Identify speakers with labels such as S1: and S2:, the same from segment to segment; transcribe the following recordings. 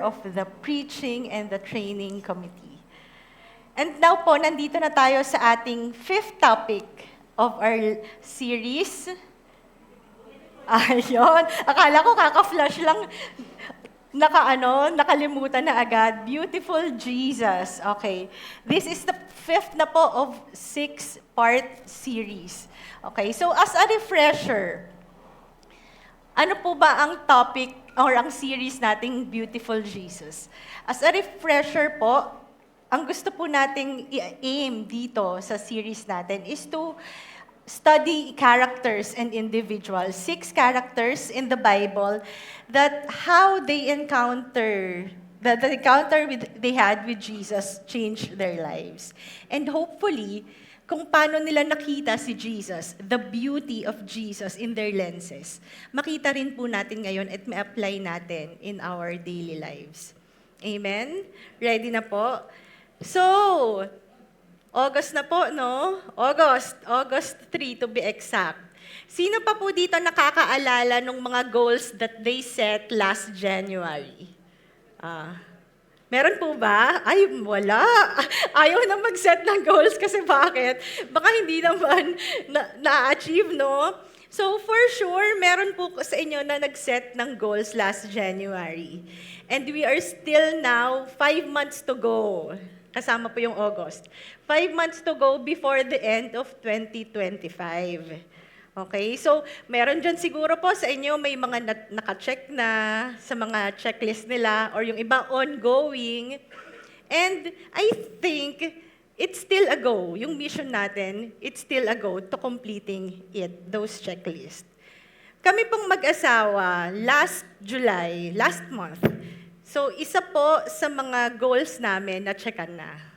S1: of the Preaching and the Training Committee. And now po, nandito na tayo sa ating fifth topic of our series. Ayun, akala ko kaka-flash lang, nakalimutan na agad. Beautiful Jesus. Okay, this is the fifth na po of 6-part series. Okay, so as a refresher, ano po ba ang topic or ang series nating Beautiful Jesus? As a refresher po, ang gusto po nating i-aim dito sa series natin is to study characters and individuals. 6 characters in the Bible that how they encounter, the encounter they had with Jesus changed their lives. And hopefully, kung paano nila nakita si Jesus, the beauty of Jesus in their lenses, makita rin po natin ngayon at ma-apply natin in our daily lives. Amen? Ready na po? So, August na po, no? August 3 to be exact. Sino pa po dito nakakaalala ng mga goals that they set last January? Meron po ba? Ay, wala. Ayaw na mag-set ng goals kasi bakit? Baka hindi naman na-achieve, no? So for sure, meron po sa inyo na nag-set ng goals last January. And we are still now 5 months to go. Kasama po yung August. 5 months to go before the end of 2025. Okay, so meron dyan siguro po sa inyo may mga naka-check na sa mga checklist nila or yung iba ongoing. And I think it's still a go. Yung mission natin, it's still a go to completing those checklists. Kami pong mag-asawa last July, last month. So isa po sa mga goals namin na checkan na.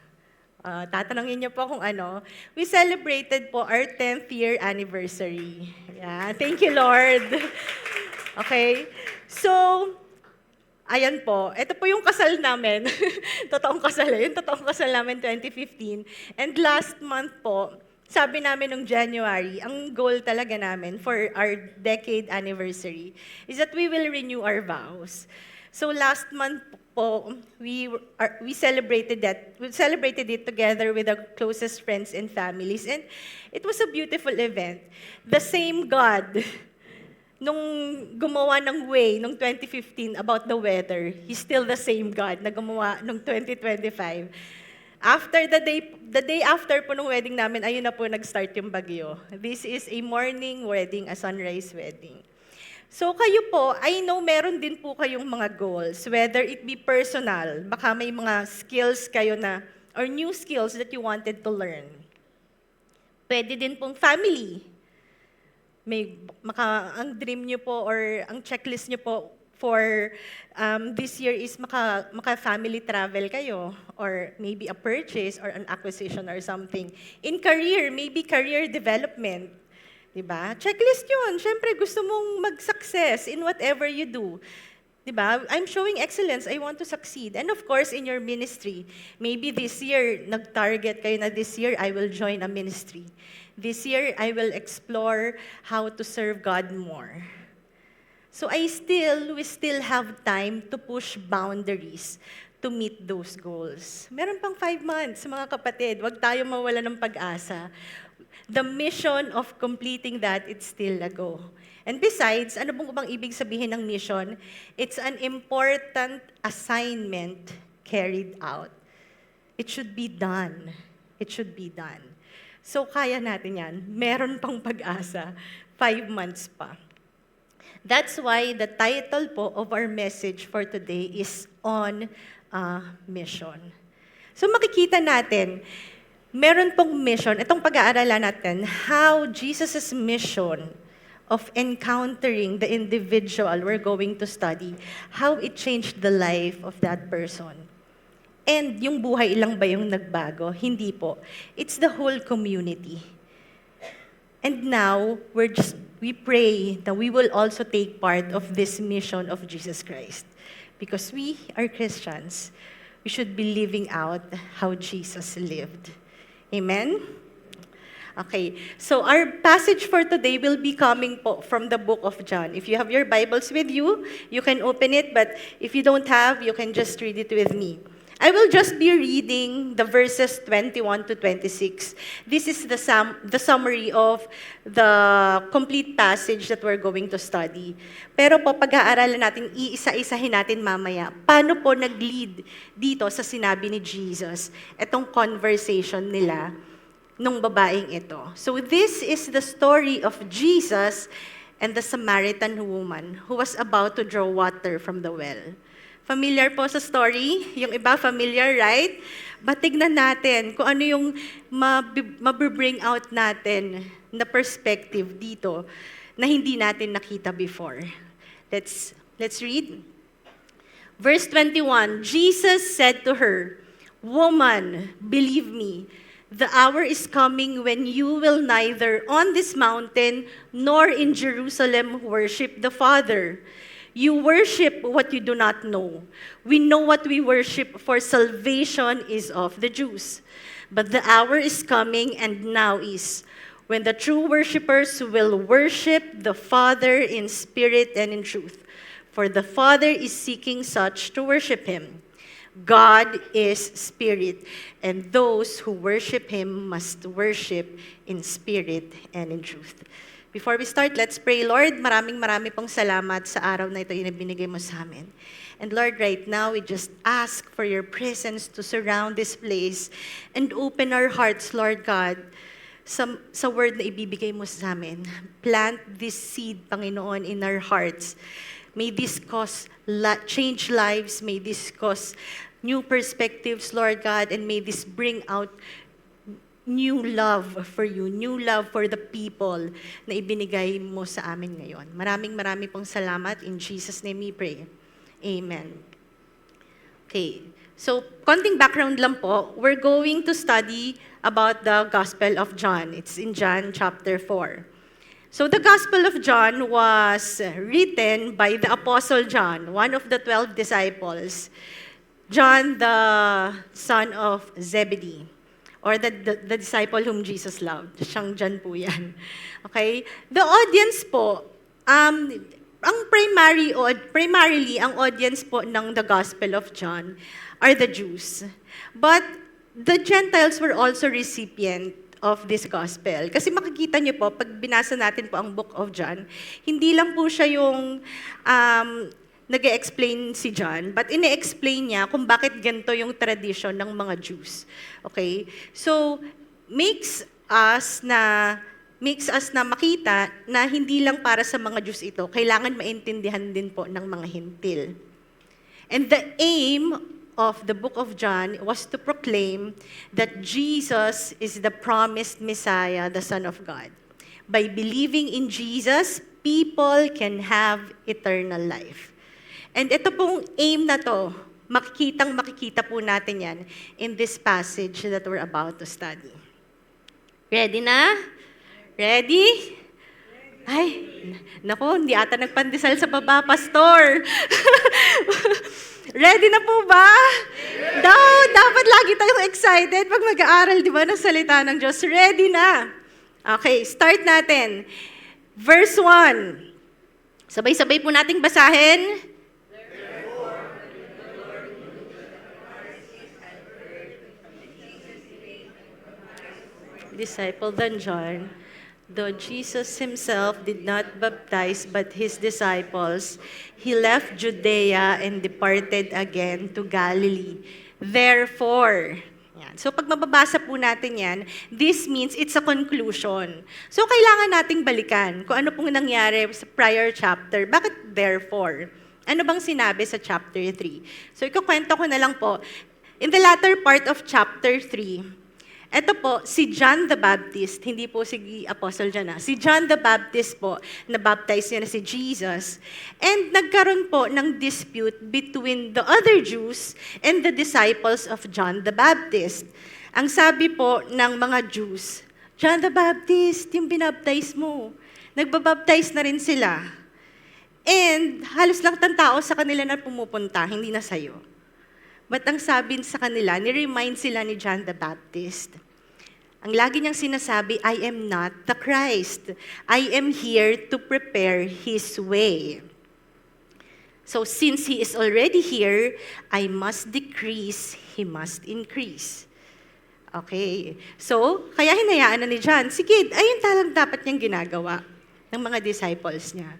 S1: Tatanungin niyo po kung ano. We celebrated po our 10th year anniversary. Yeah, thank you, Lord. Okay, so, ayan po. Ito po yung kasal namin. Totoong kasal. Yung totoong kasal namin 2015. And last month po, sabi namin nung January, ang goal talaga namin for our decade anniversary is that we will renew our vows. So last month po, we celebrated that. We celebrated it together with our closest friends and families. And it was a beautiful event. The same God, nung gumawa ng way, nung 2015 about the weather, He's still the same God na gumawa nung 2025. After the day after po nung wedding namin, ayun na po nag-start yung bagyo. This is a morning wedding, a sunrise wedding. So kayo po, I know meron din po kayong mga goals, whether it be personal, baka may mga skills kayo na, or new skills that you wanted to learn. Pwede din pong family. Ang dream nyo po or ang checklist nyo po for this year is maka-family travel kayo, or maybe a purchase or an acquisition or something. In career, maybe career development. Diba? Checklist yun. Siyempre, gusto mong mag-success in whatever you do. Diba? I'm showing excellence. I want to succeed. And of course, in your ministry, maybe this year, nag-target kayo na this year, I will join a ministry. This year, I will explore how to serve God more. So we still have time to push boundaries to meet those goals. Meron pang 5 months, mga kapatid. Huwag tayo mawala ng pag-asa. The mission of completing that, it's still a go. And besides, ano bang ibig sabihin ng mission? It's an important assignment carried out. It should be done. It should be done. So kaya natin yan. Meron pang pag-asa. 5 months pa. That's why the title po of our message for today is On a Mission. So makikita natin, meron pong mission, itong pag-aaralan natin, how Jesus' mission of encountering the individual we're going to study, how it changed the life of that person. And yung buhay lang ba yung nagbago? Hindi po. It's the whole community. And now, we pray that we will also take part of this mission of Jesus Christ. Because we are Christians, we should be living out how Jesus lived. Amen? Okay, so our passage for today will be coming po from the book of John. If you have your Bibles with you, you can open it, but if you don't have, you can just read it with me. I will just be reading the verses 21 to 26. This is the summary of the complete passage that we're going to study. Pero po, pag-aaralan natin, iisa-isahin natin mamaya, paano po nag-lead dito sa sinabi ni Jesus, itong conversation nila nung babaeng ito. So this is the story of Jesus and the Samaritan woman who was about to draw water from the well. Familiar po sa story? Yung iba familiar, right? But tignan natin kung ano yung mabibring out natin na perspective dito na hindi natin nakita before. Let's read. Verse 21, Jesus said to her, "Woman, believe me, the hour is coming when you will neither on this mountain nor in Jerusalem worship the Father. You worship what you do not know. We know what we worship, for salvation is of the Jews. But the hour is coming, and now is, when the true worshipers will worship the Father in spirit and in truth. For the Father is seeking such to worship Him. God is spirit, and those who worship Him must worship in spirit and in truth." Before we start, let's pray. Lord, maraming pong salamat sa araw na ito yung binigay mo sa amin. And Lord, right now, we just ask for your presence to surround this place and open our hearts, Lord God, sa word na ibibigay mo sa amin. Plant this seed, Panginoon, in our hearts. May this cause change lives. May this cause new perspectives, Lord God, and may this bring out new love for you, new love for the people na ibinigay mo sa amin ngayon. Maraming pong salamat. In Jesus' name we pray. Amen. Okay, so konting background lang po. We're going to study about the Gospel of John. It's in John chapter 4. So the Gospel of John was written by the Apostle John, one of the 12 disciples. John, the son of Zebedee. Or the disciple whom Jesus loved. Siyang John po yan. Okay? The audience po, ang primarily, ang audience po ng the Gospel of John are the Jews. But the Gentiles were also recipient of this Gospel. Kasi makikita niyo po, pag binasa natin po ang Book of John, hindi lang po siya yung nag-explain si John, but ine-explain niya kung bakit ganito yung tradition ng mga Jews. Okay? So, makes us na makita na hindi lang para sa mga Jews ito, kailangan maintindihan din po ng mga Hintil. And the aim of the book of John was to proclaim that Jesus is the promised Messiah, the Son of God. By believing in Jesus, people can have eternal life. And ito pong aim na to, makikita po natin yan in this passage that we're about to study. Ready na? Ready? Ay, nako, hindi ata nagpandesal sa baba, pastor. Ready na po ba? Dapat lagi tayong excited pag mag-aaral, di ba, ng salita ng Diyos. Ready na? Okay, start natin. Verse 1. Sabay-sabay po nating basahin. Disciple than John, though Jesus himself did not baptize but his disciples, he left Judea and departed again to Galilee. Therefore, yan. So pag mababasa po natin yan, this means it's a conclusion. So kailangan nating balikan kung ano pong nangyari sa prior chapter. Bakit therefore? Ano bang sinabi sa chapter 3? So ikukwento ko na lang po. In the latter part of chapter 3, ito po, si John the Baptist, hindi po si Apostle John, si John the Baptist po, na-baptize niya na si Jesus. And nagkaroon po ng dispute between the other Jews and the disciples of John the Baptist. Ang sabi po ng mga Jews, John the Baptist, yung binaptize mo, nagbabaptize na rin sila. And halos lang ng tao sa kanila na pumupunta, hindi na sa'yo. But ang sabi sa kanila, ni-remind sila ni John the Baptist. ang lagi niyang sinasabi, I am not the Christ. I am here to prepare His way. So since He is already here, I must decrease, He must increase. Okay. So, kaya hinayaan na ni John, sige, ayun talagang dapat niyang ginagawa ng mga disciples niya.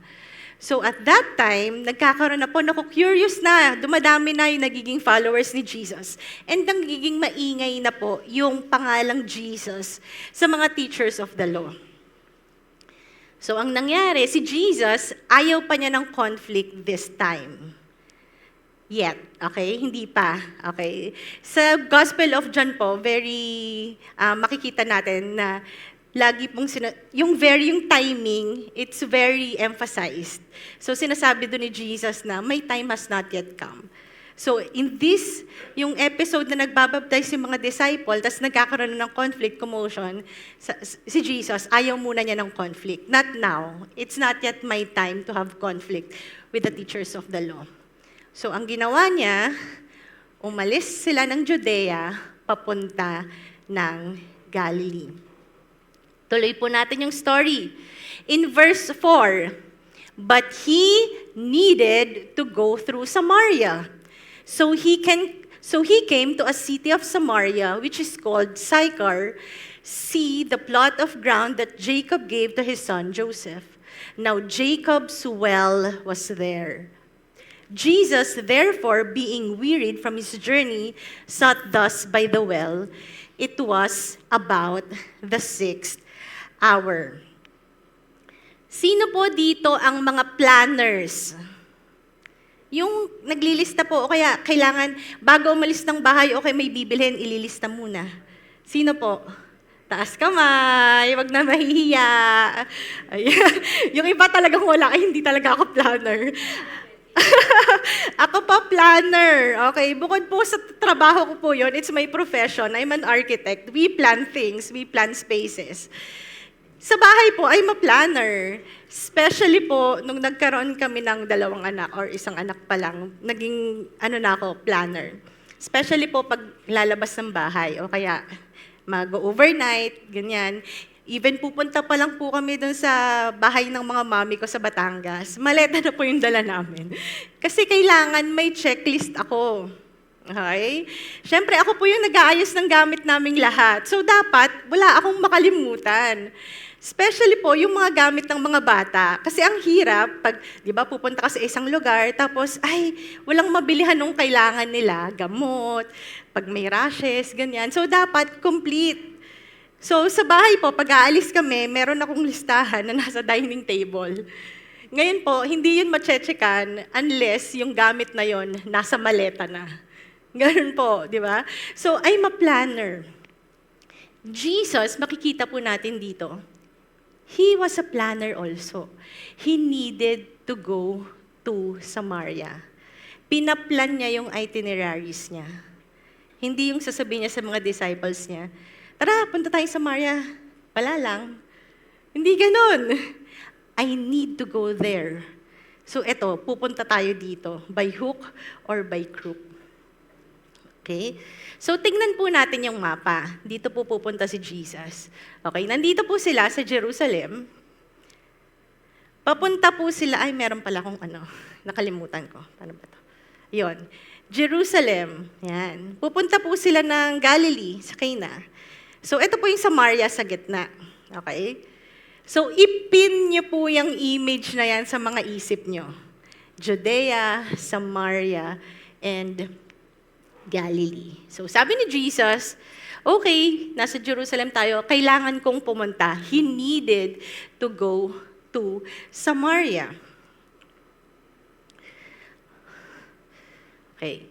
S1: So at that time, nagkakaroon na po, curious na, dumadami na yung nagiging followers ni Jesus. And nagiging maingay na po yung pangalang Jesus sa mga teachers of the law. So ang nangyari, si Jesus, ayaw pa niya ng conflict this time. Yet, okay? Hindi pa, okay? Sa Gospel of John po, very makikita natin na lagi pong yung timing, it's very emphasized. So sinasabi doon ni Jesus na my time has not yet come. So in this, yung episode na nagbabaptize yung mga disciple, tas nagkakaroon ng conflict, commotion, si Jesus, ayaw muna niya ng conflict. Not now. It's not yet my time to have conflict with the teachers of the law. So ang ginawa niya, umalis sila ng Judea, papunta ng Galilee. Tuloy po natin yung story. In verse 4, but he needed to go through Samaria. So he came to a city of Samaria, which is called Sychar, see the plot of ground that Jacob gave to his son Joseph. Now Jacob's well was there. Jesus, therefore, being wearied from his journey, sat thus by the well. It was about the 6th hour. Sino po dito ang mga planners? Yung naglilista po, o kaya kailangan, bago umalis ng bahay, okay, may bibilhin, ililista muna. Sino po? Taas kamay, wag na mahihiya. Ayan. Yung iba talagang wala, ay hindi talaga ako planner. Ako pa planner. Okay, bukod po sa trabaho ko po yun, it's my profession. I'm an architect. We plan things, we plan spaces. Sa bahay po, I'm a planner. Especially po, nung nagkaroon kami ng 2 anak or 1 anak pa lang, naging, planner. Especially po pag lalabas ng bahay o kaya mag-overnight, ganyan. Even pupunta pa lang po kami dun sa bahay ng mga mami ko sa Batangas. Maleta na po yung dala namin. Kasi kailangan may checklist ako. Okay? Siyempre, ako po yung nag-aayos ng gamit naming lahat. So, dapat, wala akong makalimutan. Especially po, yung mga gamit ng mga bata. Kasi ang hirap, pag, di ba, pupunta ka sa isang lugar, tapos, ay, walang mabilihan nung kailangan nila, gamot, pag may rashes, ganyan. So, dapat complete. So, sa bahay po, pag aalis kami, meron akong listahan na nasa dining table. Ngayon po, hindi yun machechekan unless yung gamit na yon nasa maleta na. Ganun po, di ba? So, I'm a planner. Jesus, makikita po natin dito, he was a planner also. He needed to go to Samaria. Pinaplan niya yung itineraries niya. Hindi yung sasabihin niya sa mga disciples niya, tara, punta tayo sa Samaria. Wala lang. Hindi ganun. I need to go there. So eto, pupunta tayo dito, by hook or by crook. Okay? So tingnan po natin yung mapa. Dito po pupunta si Jesus. Okay, nandito po sila sa Jerusalem. Papunta po sila, ay meron pala akong nakalimutan ko. Paano ba to? Yun. Jerusalem. Yan. Pupunta po sila ng Galilee, sa Cana. So ito po yung Samaria sa gitna. Okay? So ipin niyo po yung image na yan sa mga isip niyo. Judea, Samaria, and Galilee. So sabi ni Jesus, okay, nasa Jerusalem tayo, kailangan kong pumunta. He needed to go to Samaria. Okay.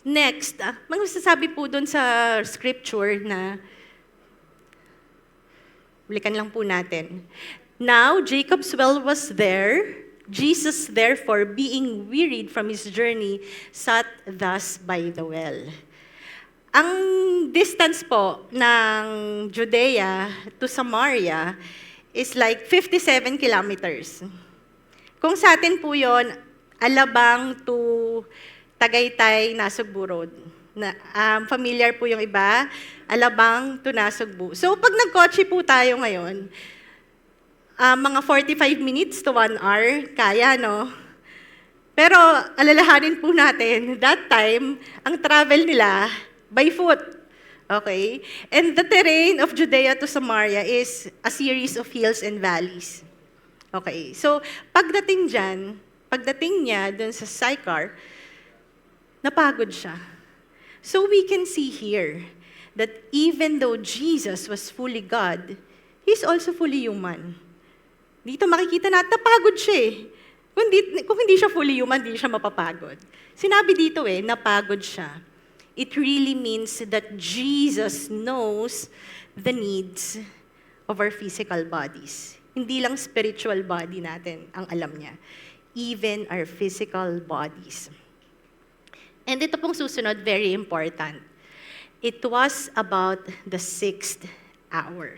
S1: Next, magsasabi po doon sa scripture na, balikan lang po natin. Now, Jacob's well was there. Jesus, therefore, being wearied from his journey, sat thus by the well. Ang distance po ng Judea to Samaria is like 57 kilometers. Kung sa atin po yon, Alabang to Tagaytay, Nasugbu Road. Familiar po yung iba, Alabang to Nasugbu. So pag nagkotse po tayo ngayon, mga 45 minutes to 1 hour, kaya, no? Pero alalahanin po natin, that time, ang travel nila by foot. Okay? And the terrain of Judea to Samaria is a series of hills and valleys. Okay? So, pagdating niya dun sa Sychar, napagod siya. So we can see here that even though Jesus was fully God, He's also fully human. Dito makikita natin, napagod siya eh. Kung hindi siya fully human, hindi siya mapapagod. Sinabi dito napagod siya. It really means that Jesus knows the needs of our physical bodies. Hindi lang spiritual body natin ang alam niya. Even our physical bodies. And ito pong susunod, very important. It was about the 6th hour.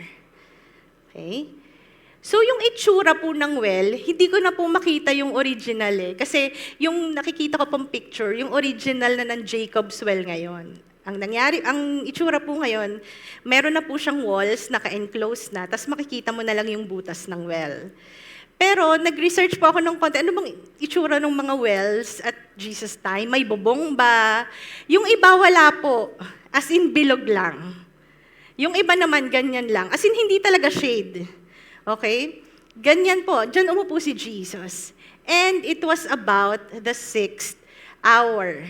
S1: Okay? So yung itsura po ng well, hindi ko na po makita yung original Kasi yung nakikita ko pong picture, yung original na ng Jacob's well ngayon. Ang itsura po ngayon, meron na po siyang walls, naka-enclose na, tapos makikita mo na lang yung butas ng well. Pero nag-research po ako ng konti, ano bang itsura ng mga wells at Jesus time? May bubong ba? Yung iba wala po, as in bilog lang. Yung iba naman ganyan lang, as in hindi talaga shade. Okay? Ganyan po, dyan umupo si Jesus. And it was about the 6th hour.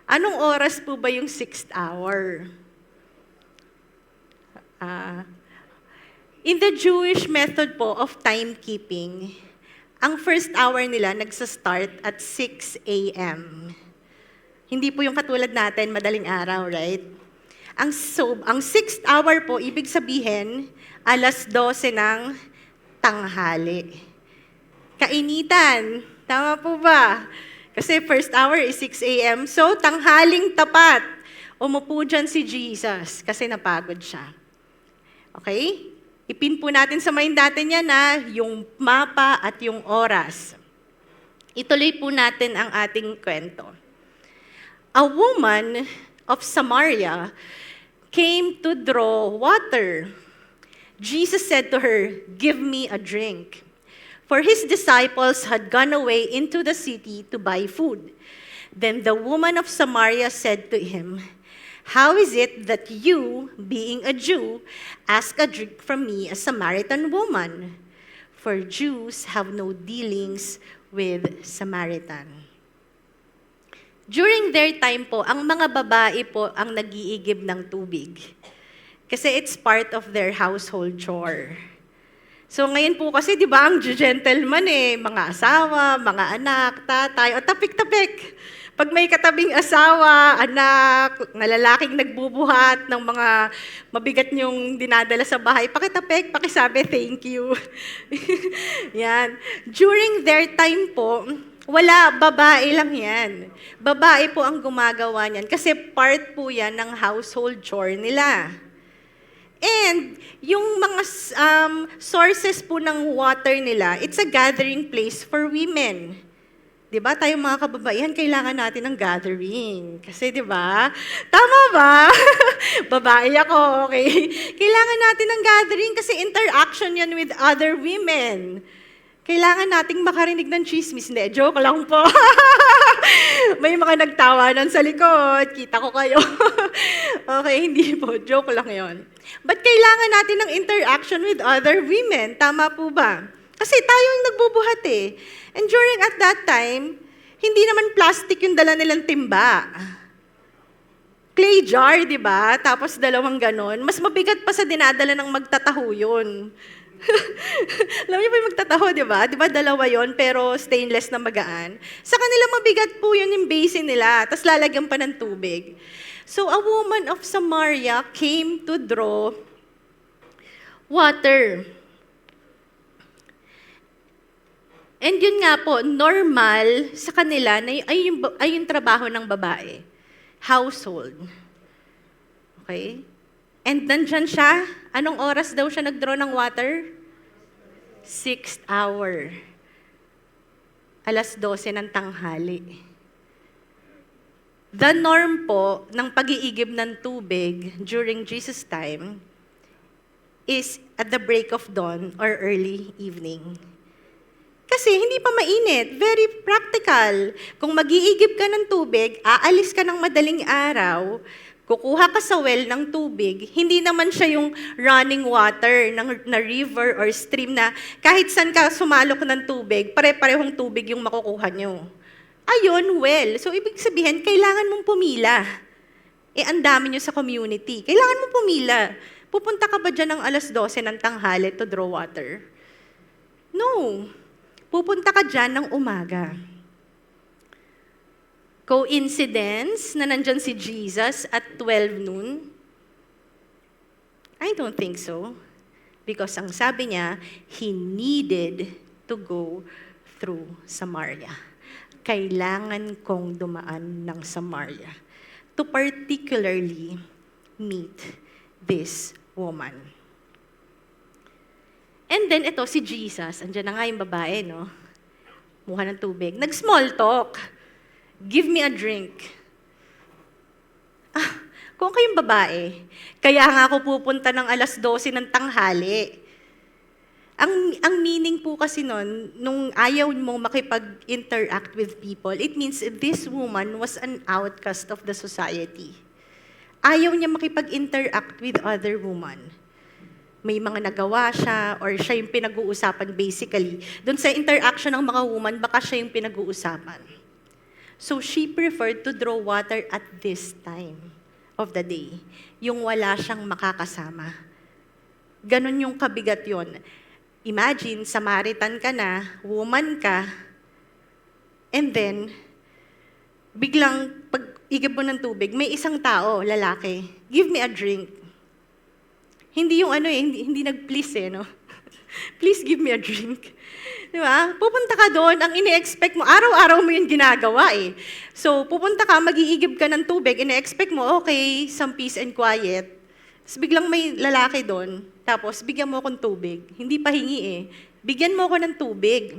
S1: Anong oras po ba yung 6th hour? In the Jewish method po of timekeeping, ang first hour nila nagsa-start at 6 a.m. Hindi po yung katulad natin, madaling araw, right? Ang 6th hour po, ibig sabihin, 12:00 ng tanghali. Kainitan, tama po ba? Kasi first hour is 6 a.m. So, tanghaling tapat. Umupo dyan si Jesus kasi napagod siya. Okay? Ipin po natin sa mind natin yan yung mapa at yung oras. Ituloy po natin ang ating kwento. A woman of Samaria came to draw water. Jesus said to her, "Give me a drink." For his disciples had gone away into the city to buy food. Then the woman of Samaria said to him, "How is it that you, being a Jew, ask a drink from me, a Samaritan woman? For Jews have no dealings with Samaritan." During their time po, ang mga babae po ang nag-iigib ng tubig. Kasi it's part of their household chore. So ngayon po kasi, di ba, ang gentleman mga asawa, mga anak, tatay, o tapik-tapik. Pag may katabing asawa, anak, na lalaking nagbubuhat ng mga mabigat niyong dinadala sa bahay, pakitapik, pakisabi, thank you. Yan. During their time po, wala, babae lang yan. Babae po ang gumagawa niyan kasi part po yan ng household chore nila. And yung mga sources po ng water nila, it's a gathering place for women. 'Di ba? Tayong mga kababaihan, kailangan natin ng gathering. Kasi 'di ba? Tama ba? Babae ako, okay? Kailangan natin ng gathering kasi interaction 'yan with other women. Kailangan nating makarinig ng chismis. Hindi, joke lang po. May mga nagtawanan sa likod. Kita ko kayo. Okay, hindi po. Joke lang yon. But kailangan natin ng interaction with other women. Tama po ba? Kasi tayo yung nagbubuhat And during at that time, hindi naman plastic yung dala nilang timba. Clay jar, di ba? Tapos dalawang ganon. Mas mabigat pa sa dinadala ng magtataho yun. Alam niyo po yung magtataho, di ba? Di ba dalawa yon pero stainless na magaan. Sa kanila mabigat po yun yung basin nila, tapos lalagyan pa ng tubig. So a woman of Samaria came to draw water. And yun nga po, normal sa kanila na ay yung trabaho ng babae. Household. Okay? And nandyan siya, anong oras daw siya nag-draw ng water? 6th hour. 12:00 ng tanghali. The norm po ng pag-iigib ng tubig during Jesus' time is at the break of dawn or early evening. Kasi hindi pa mainit, very practical. Kung mag-iigib ka ng tubig, aalis ka ng madaling araw, kukuha ka sa well ng tubig, hindi naman siya yung running water na river or stream na kahit saan ka sumalok ng tubig, pare-parehong tubig yung makukuha nyo. Ayun, well. So, ibig sabihin, kailangan mong pumila. Ang dami nyo sa community. Kailangan mong pumila. Pupunta ka ba dyan ng 12:00 ng tanghali to draw water? No. Pupunta ka dyan ng umaga. Coincidence na nandyan si Jesus at 12 noon? I don't think so. Because ang sabi niya, He needed to go through Samaria. Kailangan kong dumaan ng Samaria to particularly meet this woman. And then ito si Jesus, andyan na nga yung babae, no? Muha ng tubig. Nag-small talk. Give me a drink. Kung kayong babae, kaya nga ako pupunta ng 12:00 ng tanghali. Ang meaning po kasi nun, nung ayaw mo makipag-interact with people, it means this woman was an outcast of the society. Ayaw niya makipag-interact with other women. May mga nagawa siya, or siya yung pinag-uusapan basically. Doon sa interaction ng mga woman, baka siya yung pinag-uusapan. So she preferred to draw water at this time of the day, yung wala siyang makakasama. Ganon yung kabigat yon. Imagine, Samaritan ka na, woman ka, and then, biglang pag-igib mo ng tubig, may isang tao, lalaki, give me a drink. Hindi yung hindi nag-please no? Please give me a drink. Di ba? Pupunta ka doon, ang ini-expect mo, araw-araw mo yung ginagawa So, pupunta ka, mag-iigib ka ng tubig, ini-expect mo, okay, some peace and quiet. Tapos biglang may lalaki doon, tapos bigyan mo akong tubig. Hindi pa hingi Bigyan mo ako ng tubig.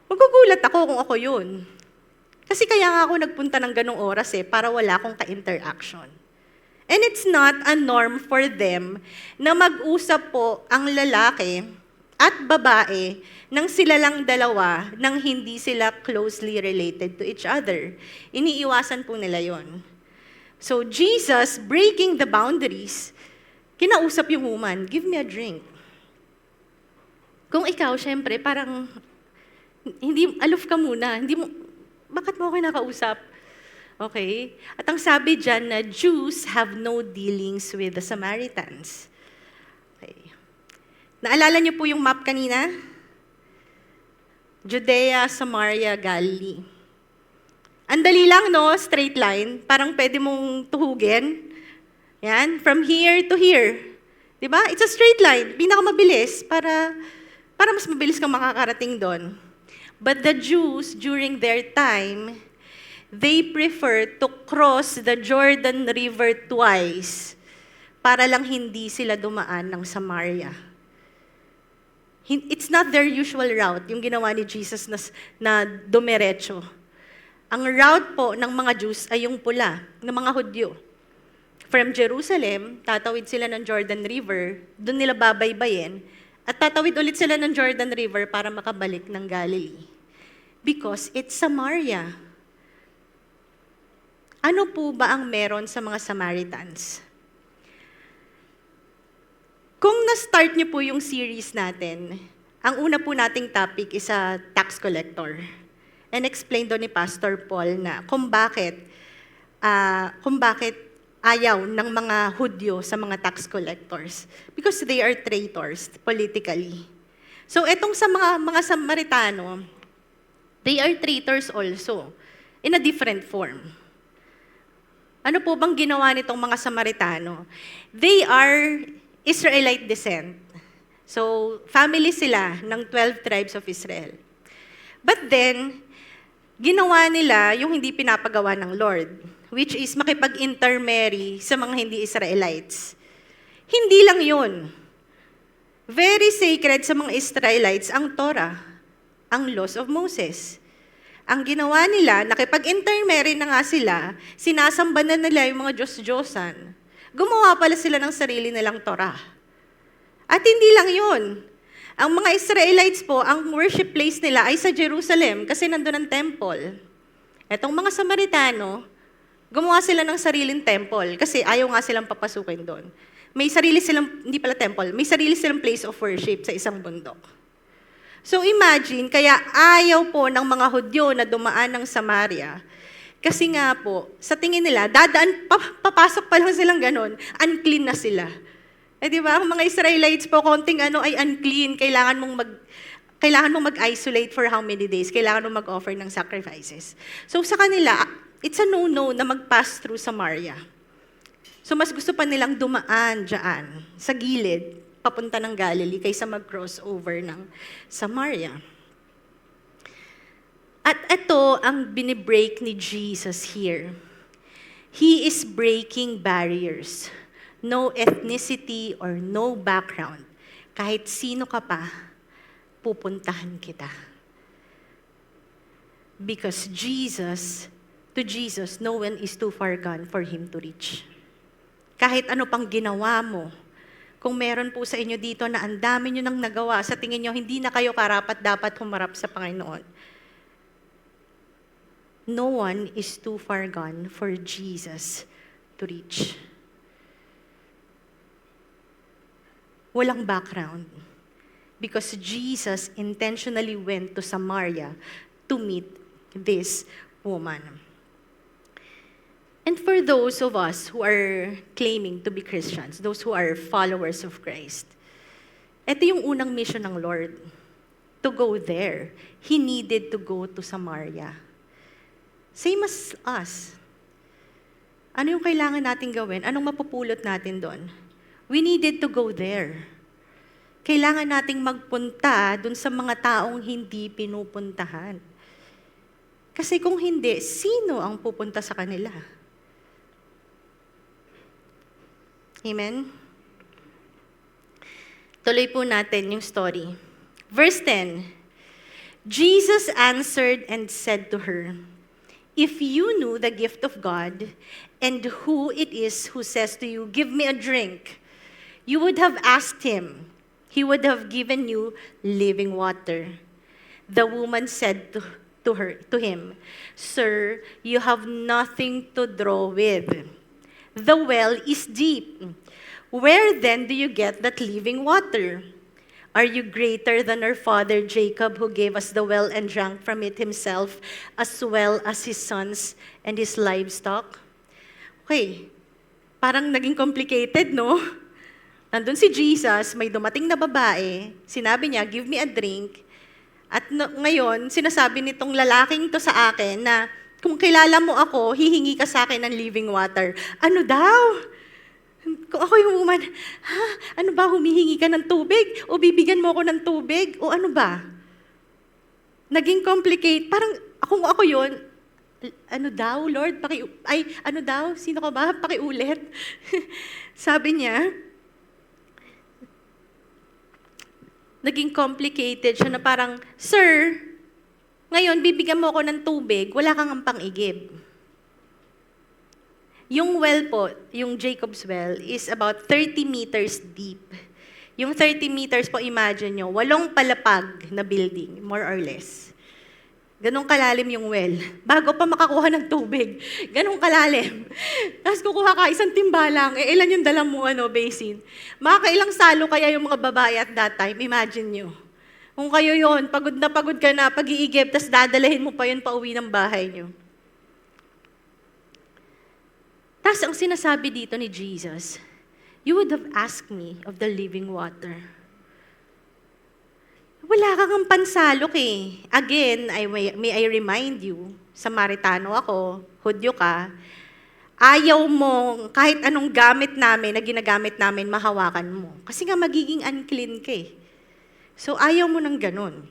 S1: Magugulat ako kung ako yun. Kasi kaya nga ako nagpunta ng ganong oras para wala akong ka-interaction. And it's not a norm for them na mag-usap po ang lalaki at babae nang sila lang dalawa nang hindi sila closely related to each other. Iniiwasan po nila yon. So Jesus, breaking the boundaries, kinausap yung woman, give me a drink. Kung ikaw, syempre, parang, aloof ka muna. Bakit mo ako kinakausap? Okay? At ang sabi dyan na Jews have no dealings with the Samaritans. Okay. Naalala niyo po yung map kanina? Judea, Samaria, Galilee. Ang dali lang, no? Straight line. Parang pwede mong tuhugin. Yan. From here to here. Diba? It's a straight line. Pinakamabilis para mas mabilis kang makakarating doon. But the Jews, during their time, they prefer to cross the Jordan River twice para lang hindi sila dumaan ng Samaria. It's not their usual route, yung ginawa ni Jesus na dumiretso. Ang route po ng mga Jews ay yung pula, ng mga Hudyo. From Jerusalem, tatawid sila ng Jordan River, doon nila babaybayin, at tatawid ulit sila ng Jordan River para makabalik ng Galilee. Because it's Samaria. Ano po ba ang meron sa mga Samaritans? Kung na-start niyo po yung series natin, ang una po nating topic is a tax collector. And explain doon ni Pastor Paul na kung bakit ayaw ng mga Hudyo sa mga tax collectors. Because they are traitors politically. So etong sa mga Samaritano, they are traitors also, in a different form. Ano po bang ginawa nitong mga Samaritano? They are Israelite descent. So, family sila ng 12 tribes of Israel. But then, ginawa nila yung hindi pinapagawa ng Lord, which is makipag-intermarry sa mga hindi Israelites. Hindi lang yun. Very sacred sa mga Israelites ang Torah, ang laws of Moses. Ang ginawa nila, nakipag-intermarry na nga sila, sinasamba na nila yung mga Diyos-Diyosan. Gumawa pala sila ng sarili nilang Torah. At hindi lang yun. Ang mga Israelites po, ang worship place nila ay sa Jerusalem kasi nandun ang temple. Etong mga Samaritano, gumawa sila ng sariling temple kasi ayaw nga silang papasukin doon. May sarili silang, hindi pala temple, may sarili silang place of worship sa isang bundok. So imagine, kaya ayaw po ng mga Hudyo na dumaan ng Samaria. Kasi nga po, sa tingin nila, papasok pa lang silang ganon, unclean na sila. Eh di ba, ang mga Israelites po, konting ay unclean, kailangan mong mag-isolate for how many days, kailangan mong mag-offer ng sacrifices. So sa kanila, it's a no-no na mag-pass through Samaria. So mas gusto pa nilang dumaan dyan, sa gilid, papunta ng Galilee, kaysa mag-cross over ng Samaria. At ito ang binibreak ni Jesus here. He is breaking barriers. No ethnicity or no background. Kahit sino ka pa, pupuntahan kita. Because to Jesus, no one is too far gone for Him to reach. Kahit ano pang ginawa mo, kung meron po sa inyo dito na ang dami nyo nang nagawa, sa tingin nyo, hindi na kayo karapat dapat humarap sa Panginoon. No one is too far gone for Jesus to reach. Walang background. Because Jesus intentionally went to Samaria to meet this woman. And for those of us who are claiming to be Christians, those who are followers of Christ, ito yung unang mission ng Lord, to go there. He needed to go to Samaria. Same as us. Ano yung kailangan natin gawin? Anong mapupulot natin doon? We needed to go there. Kailangan nating magpunta dun sa mga taong hindi pinupuntahan. Kasi kung hindi, sino ang pupunta sa kanila? Amen? Tuloy po natin yung story. Verse 10, Jesus answered and said to her, "If you knew the gift of God and who it is who says to you, 'Give me a drink,' you would have asked him. He would have given you living water." The woman said to him, "Sir, you have nothing to draw with. The well is deep. Where then do you get that living water? Are you greater than our father Jacob, who gave us the well and drank from it himself, as well as his sons and his livestock?" Okay, parang naging complicated, no? Nandun si Jesus, may dumating na babae, sinabi niya, "Give me a drink." At ngayon, sinasabi nitong lalaking to sa akin na, "Kung kilala mo ako, hihingi ka sa akin ng living water." Ano daw? Kung ako yung woman, ano ba, humihingi ka ng tubig? O bibigyan mo ako ng tubig? O ano ba? Naging complicate. Parang, kung ako yun, ano daw, Lord? Ano daw? Sino ka ba? Pakiulit. Sabi niya, naging complicated siya na parang, "Sir, ngayon, bibigyan mo ako ng tubig, wala kang pang-igib." Yung well po, yung Jacob's well, is about 30 meters deep. Yung 30 meters po, imagine nyo, 8 palapag na building, more or less. Ganong kalalim yung well. Bago pa makakuha ng tubig, ganong kalalim. Tapos kukuha ka isang timbalang, ilan yung dala mo, basin. Makakailang salo kaya yung mga babae at that time, imagine nyo. Kung kayo yon, pagod ka na, pag-iigib, tapos dadalahin mo pa yun pauwi ng bahay nyo. Tapos ang sinasabi dito ni Jesus, "You would have asked me of the living water." Wala kang pansalok eh. Again, may I remind you, Samaritano ako, Hudyo ka, ayaw mo, kahit anong gamit namin, na ginagamit namin, mahawakan mo. Kasi nga magiging unclean ka eh. So ayaw mo ng ganun.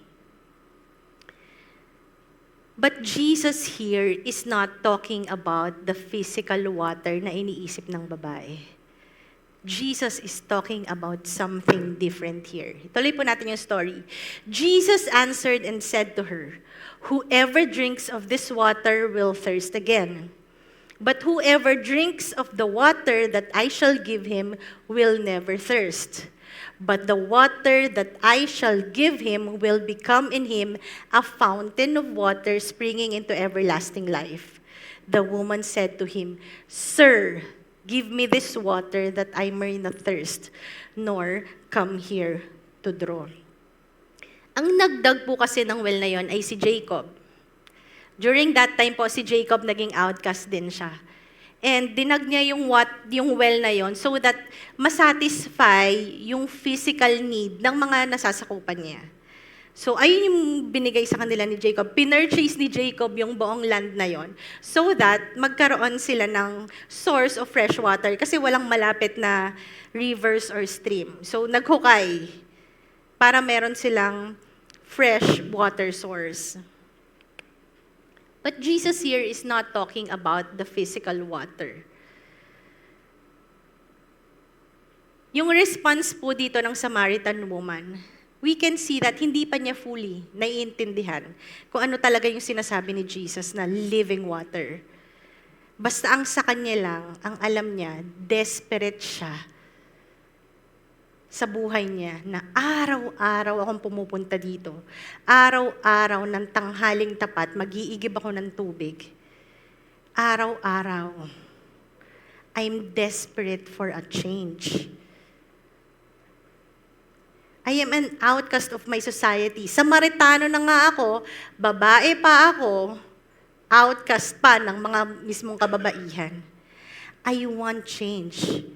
S1: But Jesus here is not talking about the physical water na iniisip ng babae. Jesus is talking about something different here. Tuloy po natin yung story. Jesus answered and said to her, "Whoever drinks of this water will thirst again. But whoever drinks of the water that I shall give him will never thirst. But the water that I shall give him will become in him a fountain of water springing into everlasting life." The woman said to him, "Sir, give me this water that I may not thirst, nor come here to draw." Ang nagdag po kasi ng well na yon ay si Jacob. During that time po, si Jacob naging outcast din siya. And dinag niya yung well na yon so that masatisfy yung physical need ng mga nasasakupan niya. So, ayun yung binigay sa kanila ni Jacob. Pinurchase ni Jacob yung buong land na yon so that magkaroon sila ng source of fresh water kasi walang malapit na rivers or stream. So, naghukay para meron silang fresh water source. But Jesus here is not talking about the physical water. Yung response po dito ng Samaritan woman, we can see that hindi pa niya fully naiintindihan kung ano talaga yung sinasabi ni Jesus na living water. Basta ang sa kanya lang, ang alam niya, desperate siya sa buhay niya na araw-araw akong pumupunta dito. Araw-araw ng tanghaling tapat, mag-iigib ako ng tubig. Araw-araw. I'm desperate for a change. I am an outcast of my society. Samaritano na nga ako, babae pa ako, outcast pa ng mga mismong kababaihan. I want change.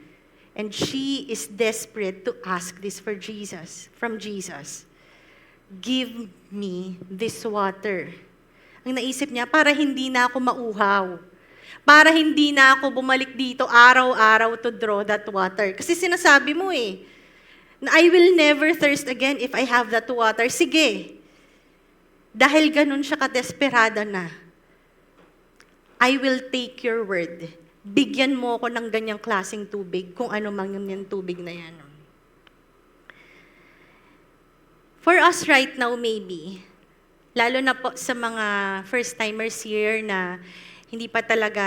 S1: And she is desperate to ask this from Jesus. Give me this water. Ang naisip niya, para hindi na ako mauhaw. Para hindi na ako bumalik dito araw-araw to draw that water. Kasi sinasabi mo na I will never thirst again if I have that water. Sige. Dahil ganun siya kadesperada na. I will take your word. Bigyan mo ako ng ganyang klaseng tubig, kung ano man yung tubig na yan. For us right now, maybe, lalo na po sa mga first-timers here na hindi pa talaga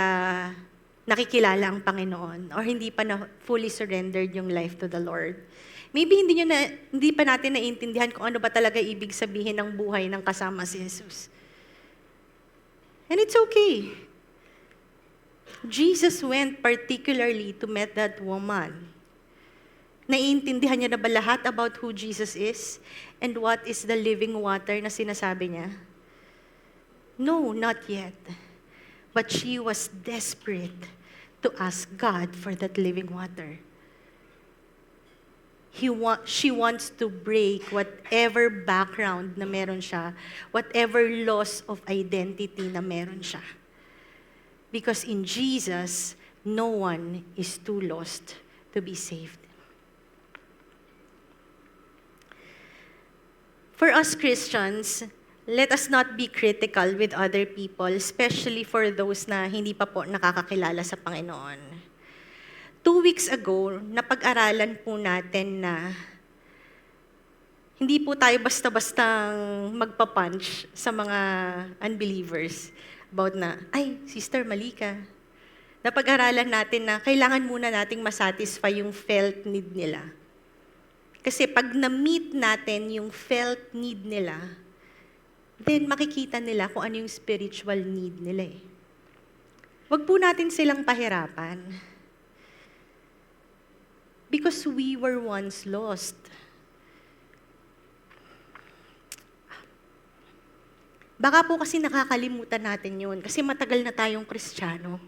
S1: nakikilala ang Panginoon or hindi pa na fully surrendered yung life to the Lord. Maybe hindi pa natin naiintindihan kung ano ba talaga ibig sabihin ng buhay ng kasama si Jesus. And it's okay. Jesus went particularly to meet that woman. Naiintindihan niya na ba lahat about who Jesus is and what is the living water na sinasabi niya? No, not yet. But she was desperate to ask God for that living water. She wants to break whatever background na meron siya, whatever loss of identity na meron siya. Because in Jesus, no one is too lost to be saved. For us Christians, let us not be critical with other people, especially for those na hindi pa po nakakakilala sa Panginoon. 2 weeks ago, napag-aralan po natin na hindi po tayo basta-bastang magpa-punch sa mga unbelievers about na, ay, sister, mali ka. Napag-aralan natin na kailangan muna nating masatisfy yung felt need nila. Kasi pag na-meet natin yung felt need nila, then makikita nila kung ano yung spiritual need nila eh. Wag po natin silang pahirapan. Because we were once lost. Baka po kasi nakakalimutan natin yun kasi matagal na tayong Kristiyano.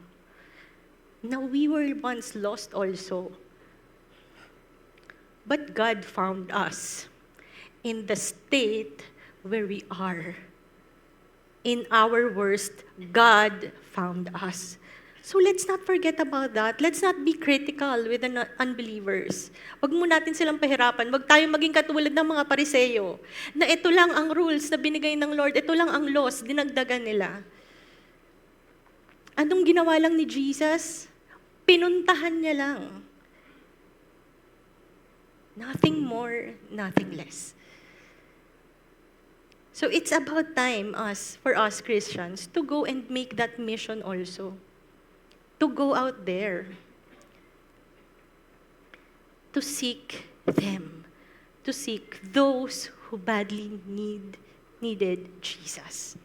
S1: Now, we were once lost also. But God found us in the state where we are. In our worst, God found us. So let's not forget about that. Let's not be critical with the unbelievers. Wag mo natin silang pahirapan. Wag tayong maging katulad ng mga Pariseyo na ito lang ang rules na binigay ng Lord, ito lang ang laws, dinagdagan nila. Anong ginawa lang ni Jesus? Pinuntahan niya lang. Nothing more, nothing less. So it's about time for us Christians to go and make that mission also. To go out there. To seek them. To seek those who badly needed Jesus.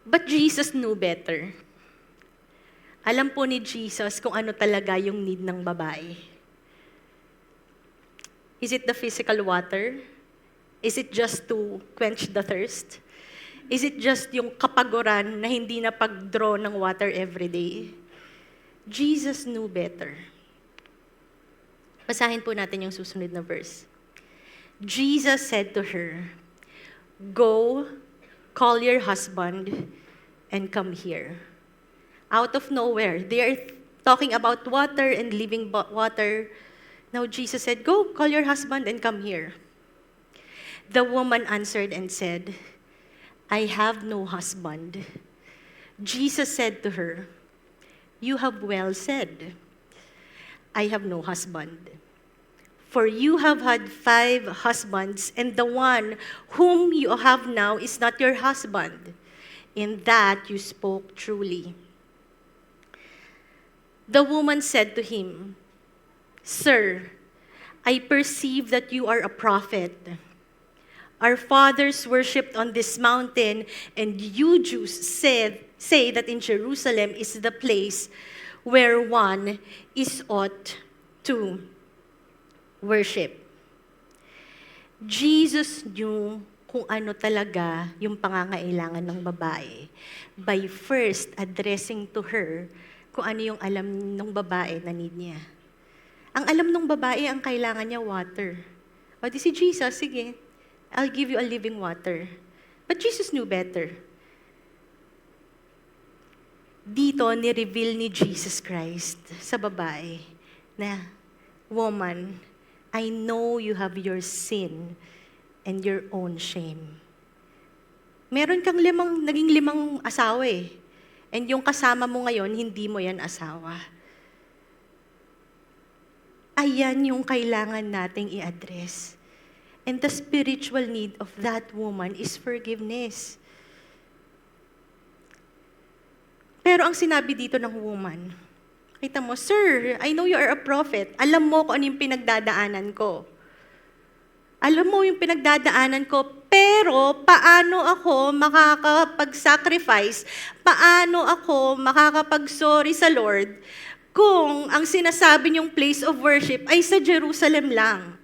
S1: But Jesus knew better. Alam po ni Jesus kung ano talaga yung need ng babae. Is it the physical water? Is it just to quench the thirst? Is it just yung kapaguran na hindi na pag-draw ng water every day? Jesus knew better. Basahin po natin yung susunod na verse. Jesus said to her, "Go, call your husband, and come here." Out of nowhere, they are talking about water and living water. Now Jesus said, "Go, call your husband and come here." The woman answered and said, "I have no husband." Jesus said to her, "You have well said, I have no husband. For you have had 5 husbands, and the one whom you have now is not your husband. In that you spoke truly." The woman said to him, "Sir, I perceive that you are a prophet. Our fathers worshipped on this mountain, and you Jews say that in Jerusalem is the place where one is ought to worship." Jesus knew kung ano talaga yung pangangailangan ng babae by first addressing to her kung ano yung alam ng babae na need niya. Ang alam ng babae, ang kailangan niya, water. O di si Jesus, sige, I'll give you a living water. But Jesus knew better. Dito, ni-reveal ni Jesus Christ sa babae na, "Woman, I know you have your sin and your own shame." Meron kang naging 5 asawa eh. And yung kasama mo ngayon, hindi mo yan asawa. Ayan yung kailangan nating i-address. And the spiritual need of that woman is forgiveness. Pero ang sinabi dito ng woman, kita mo, "Sir, I know you are a prophet. Alam mo kung ano yung pinagdadaanan ko. Alam mo yung pinagdadaanan ko, pero paano ako makakapag-sacrifice? Paano ako makakapag-sorry sa Lord kung ang sinasabi niyong place of worship ay sa Jerusalem lang?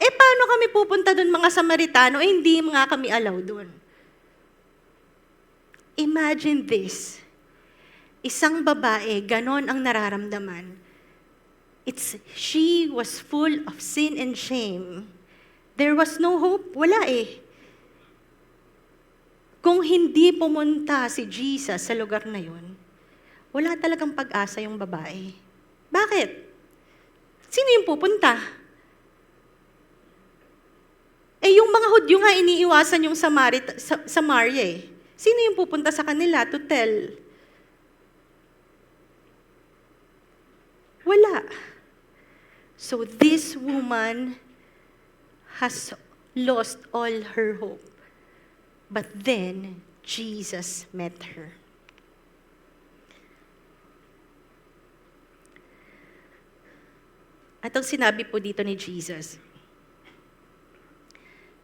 S1: Paano kami pupunta doon mga Samaritano? Hindi nga kami allow doon." Imagine this. Isang babae, ganon ang nararamdaman. She was full of sin and shame. There was no hope. Wala eh. Kung hindi pumunta si Jesus sa lugar na yun, wala talagang pag-asa yung babae. Bakit? Sino yung pupunta? Yung mga Hudyo nga iniiwasan yung Samaria eh. Sino yung pupunta sa kanila to tell? Wala. So this woman has lost all her hope. But then, Jesus met her. At ang sinabi po dito ni Jesus,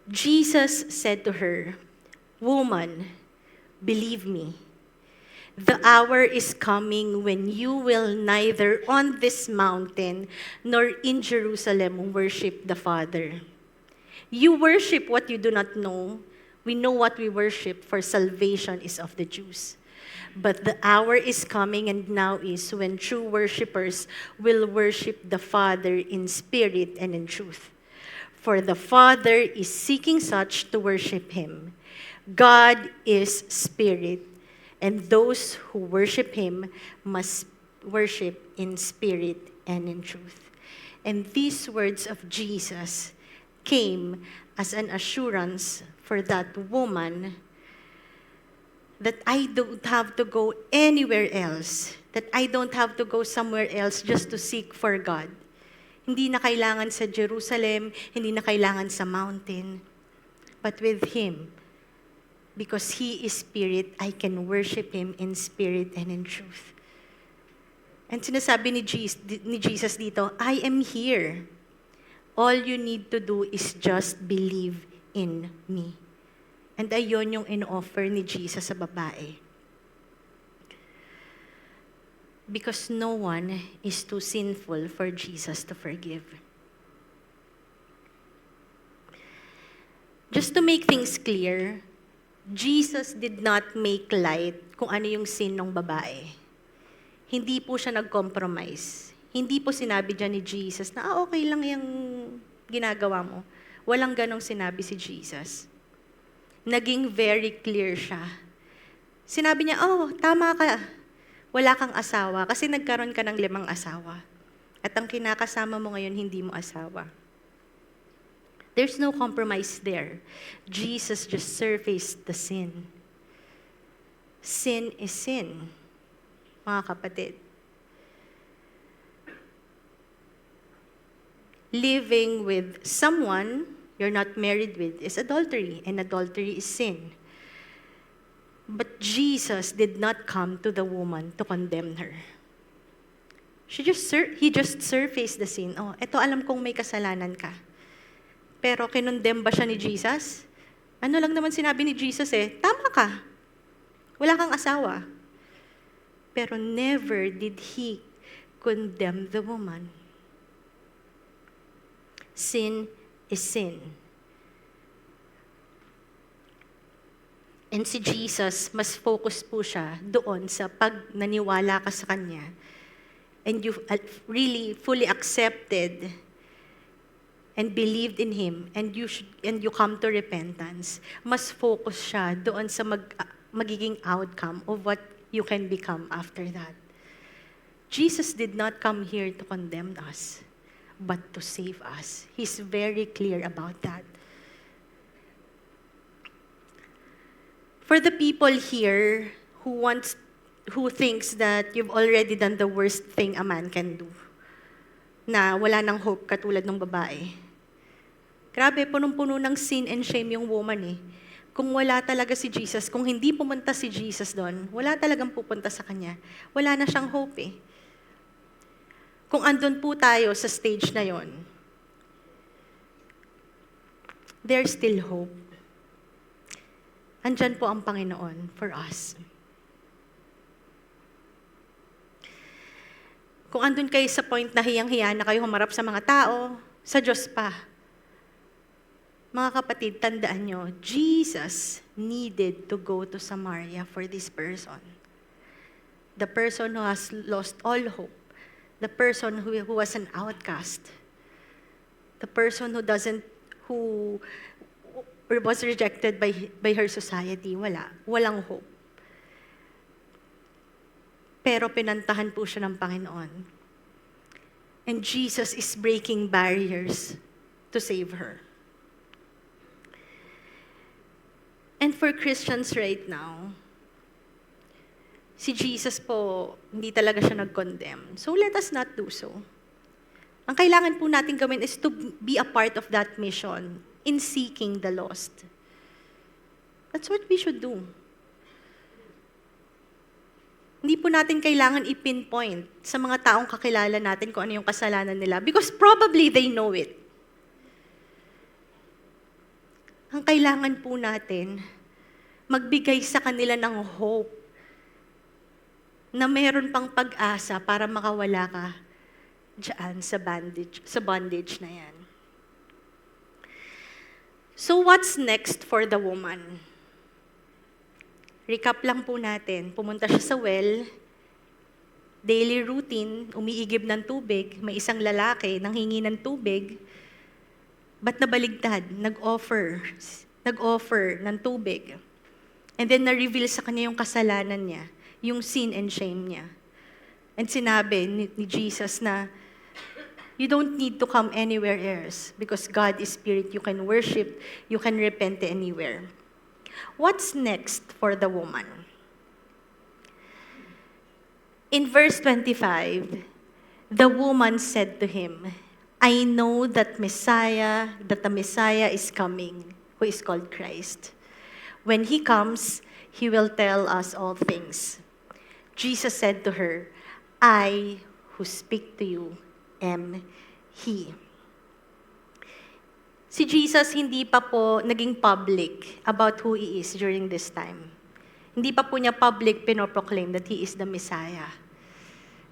S1: Jesus said to her, "Woman, believe me, the hour is coming when you will neither on this mountain nor in Jerusalem worship the Father. You worship what you do not know. We know what we worship, for salvation is of the Jews. But the hour is coming and now is when true worshipers will worship the Father in spirit and in truth. For the Father is seeking such to worship Him. God is spirit, and those who worship Him must worship in spirit and in truth." And these words of Jesus came as an assurance for that woman that I don't have to go anywhere else That I don't have to go somewhere else just to seek for God. Hindi na kailangan sa Jerusalem, hindi na kailangan sa mountain. But with Him, because He is Spirit, I can worship Him in spirit and in truth. And sinasabi ni Jesus dito, I am here. All you need to do is just believe in me. And ayun yung in-offer ni Jesus sa babae. Because no one is too sinful for Jesus to forgive. Just to make things clear, Jesus did not make light kung ano yung sin ng babae. Hindi po siya nag-compromise. Hindi po sinabi dyan ni Jesus na, okay lang yung ginagawa mo. Walang ganong sinabi si Jesus. Naging very clear siya. Sinabi niya, tama ka. Wala kang asawa kasi nagkaroon ka ng 5 asawa. At ang kinakasama mo ngayon, hindi mo asawa. There's no compromise there. Jesus just surfaced the sin. Sin is sin, mga kapatid. Living with someone you're not married with is adultery, and adultery is sin. But Jesus did not come to the woman to condemn her. He just surfaced the sin. Eto alam kong may kasalanan ka. Pero kinondemn ba siya ni Jesus? Ano lang naman sinabi ni Jesus tama ka. Wala kang asawa. Pero never did He condemn the woman. Sin is sin. And si Jesus, mas focus po siya doon sa pag naniwala ka sa Kanya and you really fully accepted and believed in Him and you come to repentance. Mas focus siya doon sa magiging outcome of what you can become after that. Jesus did not come here to condemn us, but to save us. He's very clear about that. For the people here who thinks that you've already done the worst thing a man can do, na wala nang hope katulad ng babae. Grabe, punong-puno ng sin and shame yung woman Kung wala talaga si Jesus, kung hindi pumunta si Jesus doon, wala talagang pupunta sa kanya. Wala na siyang hope Kung andun po tayo sa stage na yon, there's still hope. Andyan po ang Panginoon for us. Kung andun kayo sa point na hiyang-hiya na kayo humarap sa mga tao, sa Diyos pa. Mga kapatid, tandaan nyo, Jesus needed to go to Samaria for this person. The person who has lost all hope. The person who was an outcast. The person who was rejected by her society. Walang hope. Pero pinantahan po siya ng Panginoon. And Jesus is breaking barriers to save her. And for Christians right now, si Jesus po, hindi talaga siya nag-condemn. So let us not do so. Ang kailangan po natin gawin is to be a part of that mission in seeking the lost. That's what we should do. Hindi po natin kailangan i-pinpoint sa mga taong kakilala natin kung ano yung kasalanan nila because probably they know it. Ang kailangan po natin, magbigay sa kanila ng hope na meron pang pag-asa para makawala ka diyan sa bondage na yan. So what's next for the woman? Recap lang po natin. Pumunta siya sa well, daily routine, umiigib ng tubig, may isang lalaki nanghingi ng tubig, ba't nabaligtad? Nag-offer ng tubig. And then na-reveal sa kanya yung kasalanan niya, yung sin and shame niya. And sinabi ni Jesus na, you don't need to come anywhere else because God is Spirit. You can worship, you can repent anywhere. What's next for the woman? In verse 25, the woman said to him, I know that the Messiah is coming, who is called Christ. When he comes, he will tell us all things. Jesus said to her, I who speak to you am He. Si Jesus hindi pa po naging public about who He is during this time. Hindi pa po niya public pinoproclaim that He is the Messiah.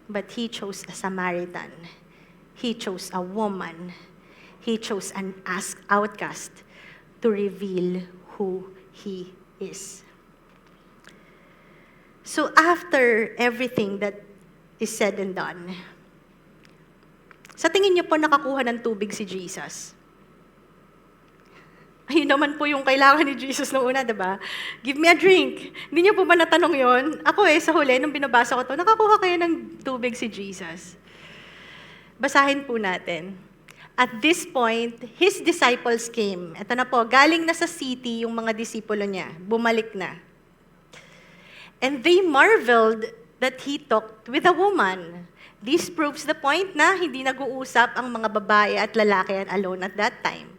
S1: But He chose a Samaritan. He chose a woman. He chose an outcast to reveal who He is. So after everything that is said and done, sa tingin niyo po nakakuha ng tubig si Jesus? Ayun naman po yung kailangan ni Jesus noong una, diba? Give me a drink. Hindi niyo po ba natanong yon? Ako sa huli, nung binabasa ko to, nakakuha kayo ng tubig si Jesus. Basahin po natin. At this point, His disciples came. Ito na po, galing na sa city yung mga disipulo niya. Bumalik na. And they marveled that He talked with a woman. This proves the point na hindi nag-uusap ang mga babae at lalaki alone at that time.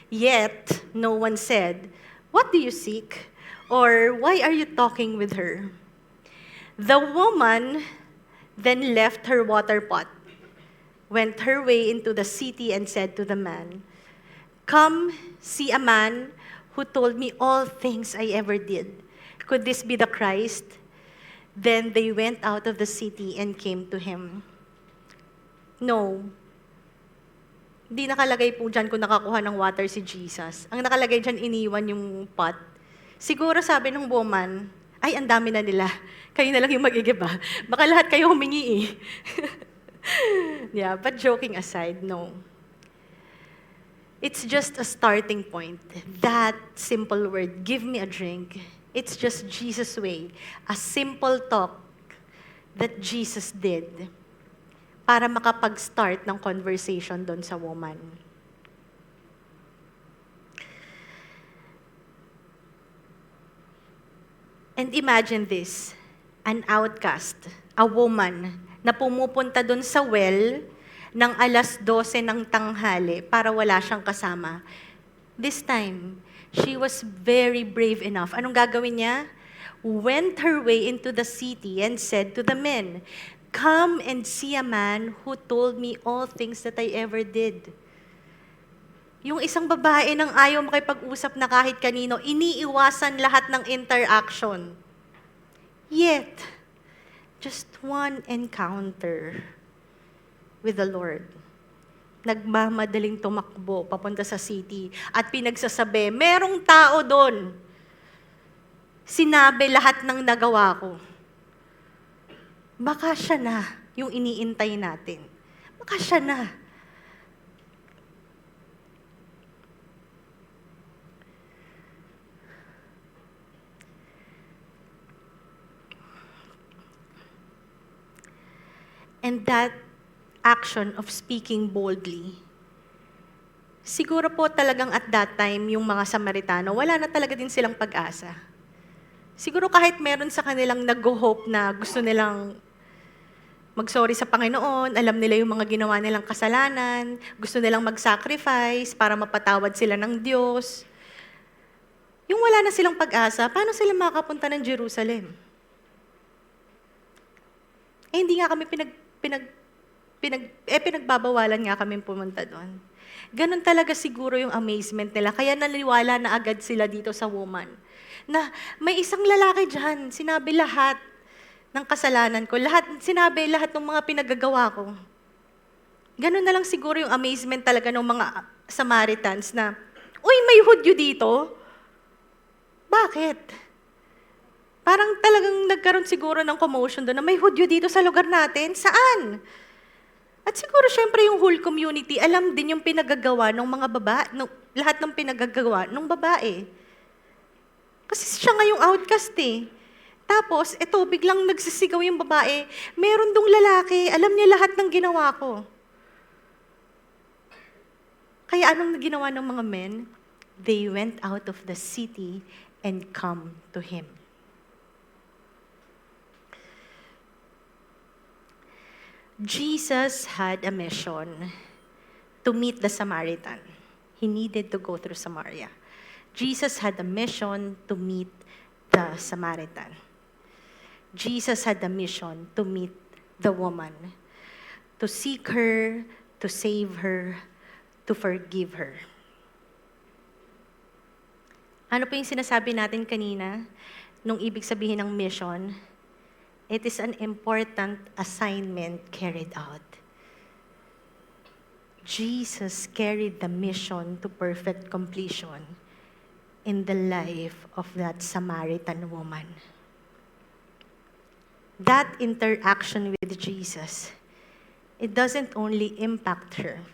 S1: Yet, no one said, what do you seek? Or why are you talking with her? The woman then left her water pot, went her way into the city and said to the man, come, see a man who told me all things I ever did. Could this be the Christ? Then they went out of the city and came to him. No. Hindi nakalagay po dyan kung nakakuha ng water si Jesus. Ang nakalagay dyan, iniwan yung pot. Siguro sabi ng woman, ay, ang dami na nila. Kayo na lang yung mag-igiba. Baka lahat kayo humingi eh. Yeah, but joking aside, no. It's just a starting point. That simple word, give me a drink. It's just Jesus' way. A simple talk that Jesus did para makapag-start ng conversation doon sa woman. And imagine this, an outcast, a woman na pumupunta doon sa well ng 12:00 ng tanghali para wala siyang kasama. This time, she was very brave enough. Anong gagawin niya? Went her way into the city and said to the men, come and see a man who told me all things that I ever did. Yung isang babae nang ayaw makipag-usap na kahit kanino, iniiwasan lahat ng interaction. Yet, just one encounter with the Lord. Nagmamadaling tumakbo papunta sa city at pinagsasabi, merong tao doon. Sinabi lahat ng nagawa ko. Baka siya na yung iniintay natin. Baka siya na. And that action of speaking boldly, siguro po talagang at that time, yung mga Samaritano, wala na talaga din silang pag-asa. Siguro kahit meron sa kanilang nag-hope na gusto nilang mag-sorry sa Panginoon, alam nila yung mga ginawa nilang kasalanan, gusto nilang mag-sacrifice para mapatawad sila ng Diyos. Yung wala na silang pag-asa, paano sila makapunta ng Jerusalem? Hindi nga kami pinagbabawalan nga kami pumunta doon. Ganon talaga siguro yung amazement nila. Kaya naniwala na agad sila dito sa woman. Na may isang lalaki dyan, sinabi lahat ng kasalanan ko. Sinabi lahat ng mga pinagagawa ko. Ganon na lang siguro yung amazement talaga ng mga Samaritans na, uy, may Hudyo dito? Bakit? Parang talagang nagkaroon siguro ng commotion doon na may Hudyo dito sa lugar natin. Saan? At siguro syempre yung whole community, alam din yung pinagagawa ng mga babae, lahat ng pinagagawa ng babae. Kasi siya nga yung outcast eh. Tapos, eto, biglang nagsisigaw yung babae, meron dong lalaki, alam niya lahat ng ginawa ko. Kaya anong ginawa ng mga men? They went out of the city and come to him. Jesus had a mission to meet the Samaritan. He needed to go through Samaria. Jesus had a mission to meet the Samaritan. Jesus had a mission to meet the woman, to seek her, to save her, to forgive her. Ano po yung sinasabi natin kanina nung ibig sabihin ng mission? It is an important assignment carried out. Jesus carried the mission to perfect completion in the life of that Samaritan woman. That interaction with Jesus, it doesn't only impact her,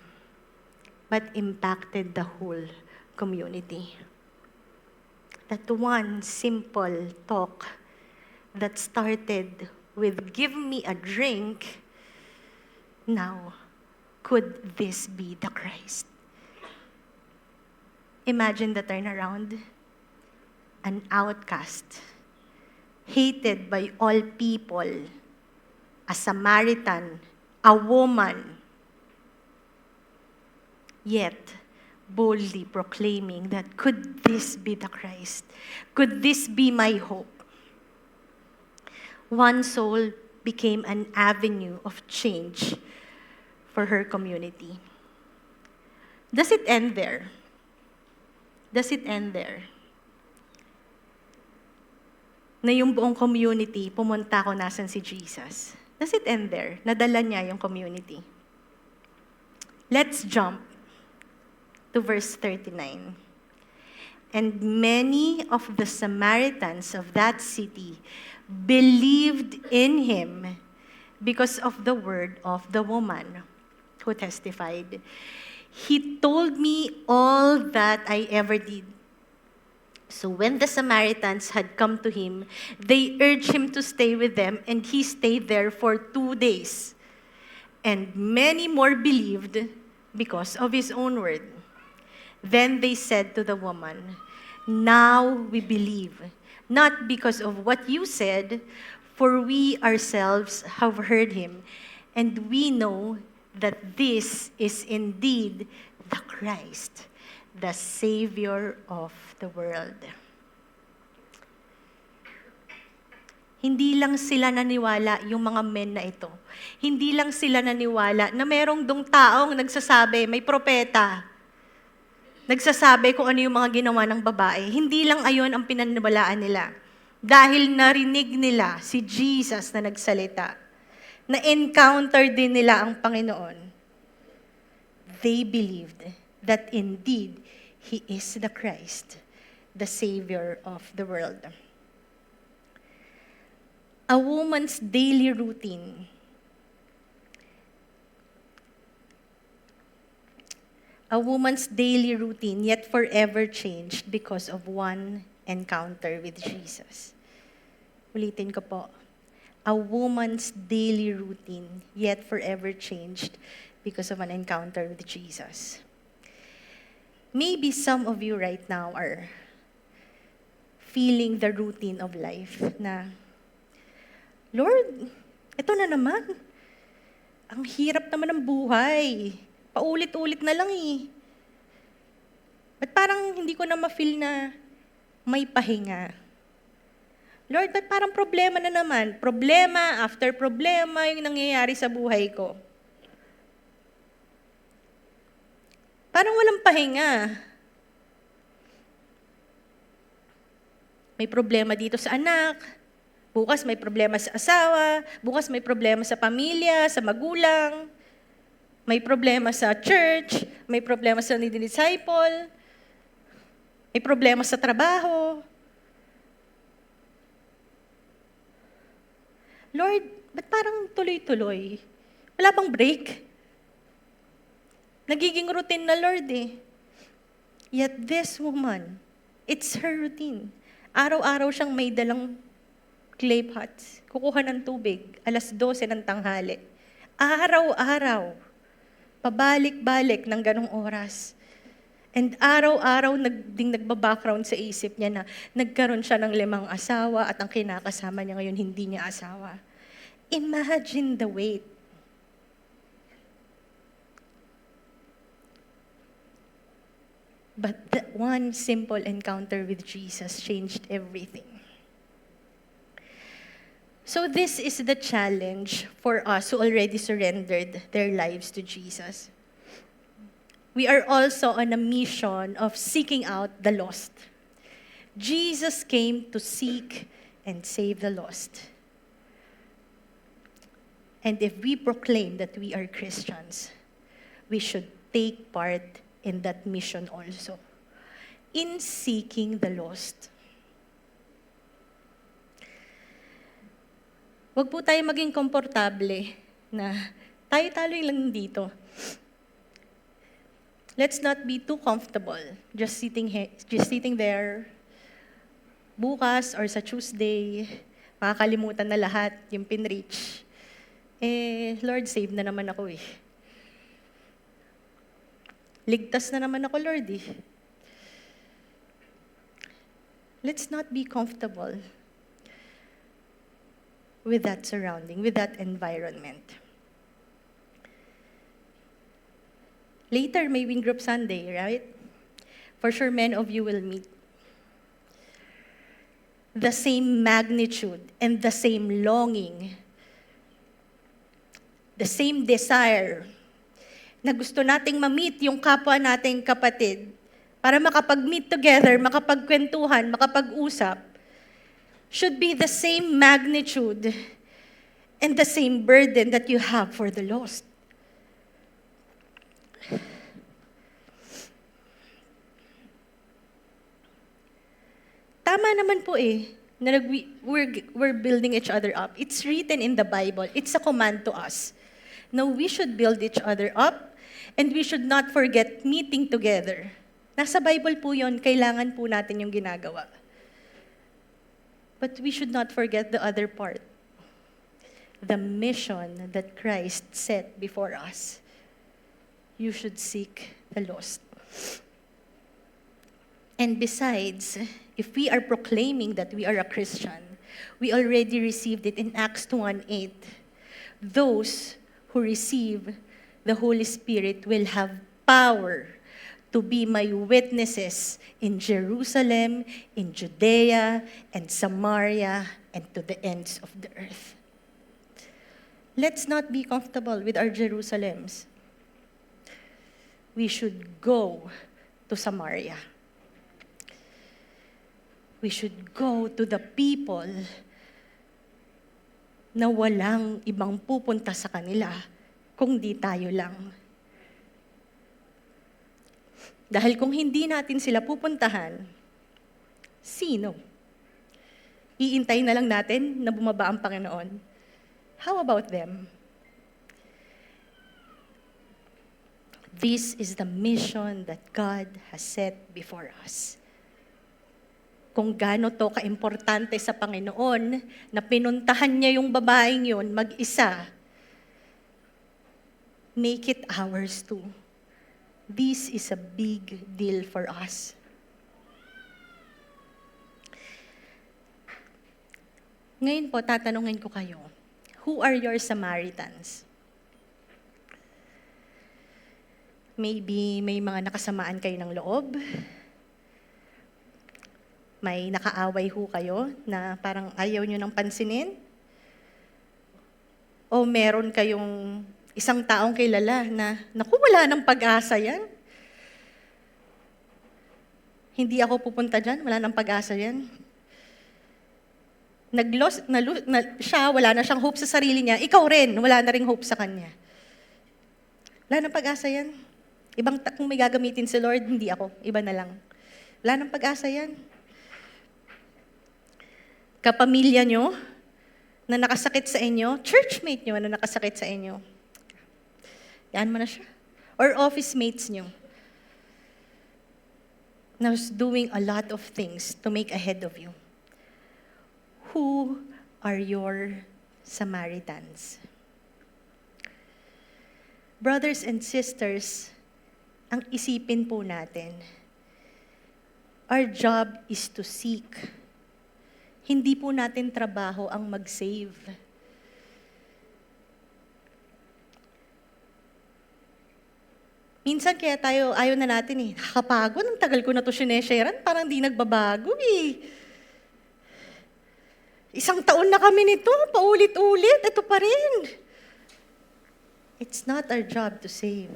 S1: but impacted the whole community. That one simple talk that started with, "Give me a drink," now, could this be the Christ? Imagine the turnaround. An outcast, hated by all people, a Samaritan, a woman, yet boldly proclaiming that, could this be the Christ? Could this be my hope? One soul became an avenue of change for her community. Does it end there? Does it end there? Na yung buong community, pumunta ko nasan si Jesus. Does it end there? Nadala niya yung community. Let's jump to verse 39. And many of the Samaritans of that city believed in him because of the word of the woman who testified, "He told me all that I ever did." So when the Samaritans had come to him, they urged him to stay with them, and he stayed there for 2 days. And many more believed because of his own word. Then they said to the woman, "Now we believe, not because of what you said, for we ourselves have heard him, and we know that this is indeed the Christ, the Savior of the world." Hindi lang sila naniwala, yung mga men na ito. Hindi lang sila naniwala na merong dong taong nagsasabi, may propeta, nagsasabi kung ano yung mga ginawa ng babae. Hindi lang ayon ang pinaniwalaan nila. Dahil narinig nila si Jesus na nagsalita, na-encounter din nila ang Panginoon. They believed that indeed, He is the Christ, the Savior of the world. A woman's daily routine. A woman's daily routine, yet forever changed because of one encounter with Jesus. Ulitin ko po. A woman's daily routine, yet forever changed because of an encounter with Jesus. Maybe some of you right now are feeling the routine of life na, "Lord, ito na naman. Ang hirap naman ng buhay. Paulit-ulit na lang eh. Ba't parang hindi ko na ma-feel na may pahinga? Lord, ba't parang problema na naman? Problema after problema yung nangyayari sa buhay ko. Parang walang pahinga. May problema dito sa anak. Bukas may problema sa asawa. Bukas may problema sa pamilya, sa magulang. May problema sa church, may problema sa disciple, may problema sa trabaho. Lord, ba't parang tuloy-tuloy? Wala bang break? Nagiging routine na, Lord eh. Yet this woman, it's her routine. Araw-araw siyang may dalang clay pots, kukuha ng tubig, 12:00 ng tanghali. Araw-araw. Pabalik-balik ng ganong oras. And araw-araw nagbabackground sa isip niya na nagkaroon siya ng 5 asawa at ang kinakasama niya ngayon hindi niya asawa. Imagine the weight. But that one simple encounter with Jesus changed everything. So this is the challenge for us who already surrendered their lives to Jesus. We are also on a mission of seeking out the lost. Jesus came to seek and save the lost. And if we proclaim that we are Christians, we should take part in that mission also, in seeking the lost. Huwag po tayo maging komportable na tayo-talo lang dito. Let's not be too comfortable just sitting there. Bukas or sa Tuesday, makakalimutan na lahat yung pinreach. Lord, save na naman ako eh. Ligtas na naman ako, Lord eh. Let's not be comfortable with that surrounding, with that environment. Later, may Wing Group Sunday, right? For sure, many of you will meet. The same magnitude and the same longing, the same desire na gusto nating ma-meet yung kapwa nating kapatid para makapag-meet together, makapagkwentuhan, makapag-usap, should be the same magnitude and the same burden that you have for the lost. Tama naman po na we're building each other up. It's written in the Bible. It's a command to us. Now, we should build each other up, and we should not forget meeting together. Nasa Bible po yun, kailangan po natin yung ginagawa. But we should not forget the other part. The mission that Christ set before us. You should seek the lost. And besides, if we are proclaiming that we are a Christian, we already received it in Acts 2:8. Those who receive the Holy Spirit will have power to be my witnesses in Jerusalem, in Judea, and Samaria, and to the ends of the earth. Let's not be comfortable with our Jerusalems. We should go to Samaria. We should go to the people na walang ibang pupunta sa kanila kung di tayo lang. Dahil kung hindi natin sila pupuntahan, sino? Iintay na lang natin na bumaba ang Panginoon. How about them? This is the mission that God has set before us. Kung gaano to kaimportante sa Panginoon na pinuntahan niya yung babaeng yun mag-isa, make it ours too. This is a big deal for us. Ngayon po, tatanungin ko kayo, who are your Samaritans? Maybe may mga nakasamaan kayo ng loob, may nakaaway ho kayo na parang ayaw nyo nang pansinin? O meron kayong isang taong kilala na, naku, wala nang pag-asa yan. Hindi ako pupunta dyan, wala nang pag-asa yan. Siya, wala na siyang hope sa sarili niya, ikaw rin, wala na ring hope sa kanya. Wala nang pag-asa yan. Kung may gagamitin si Lord, hindi ako, iba na lang. Wala nang pag-asa yan. Kapamilya nyo na nakasakit sa inyo, churchmate nyo na nakasakit sa inyo. Yan mo na siya. Or office mates nyo na was doing a lot of things to make ahead of you. Who are your Samaritans? Brothers and sisters, ang isipin po natin, our job is to seek. Hindi po natin trabaho ang mag-save. Minsan kaya tayo, ayaw na natin eh. Nakakapagod, ang tagal ko na to sinesharean, parang di nagbabago eh. Isang taon na kami nito, paulit-ulit, ito pa rin. It's not our job to save.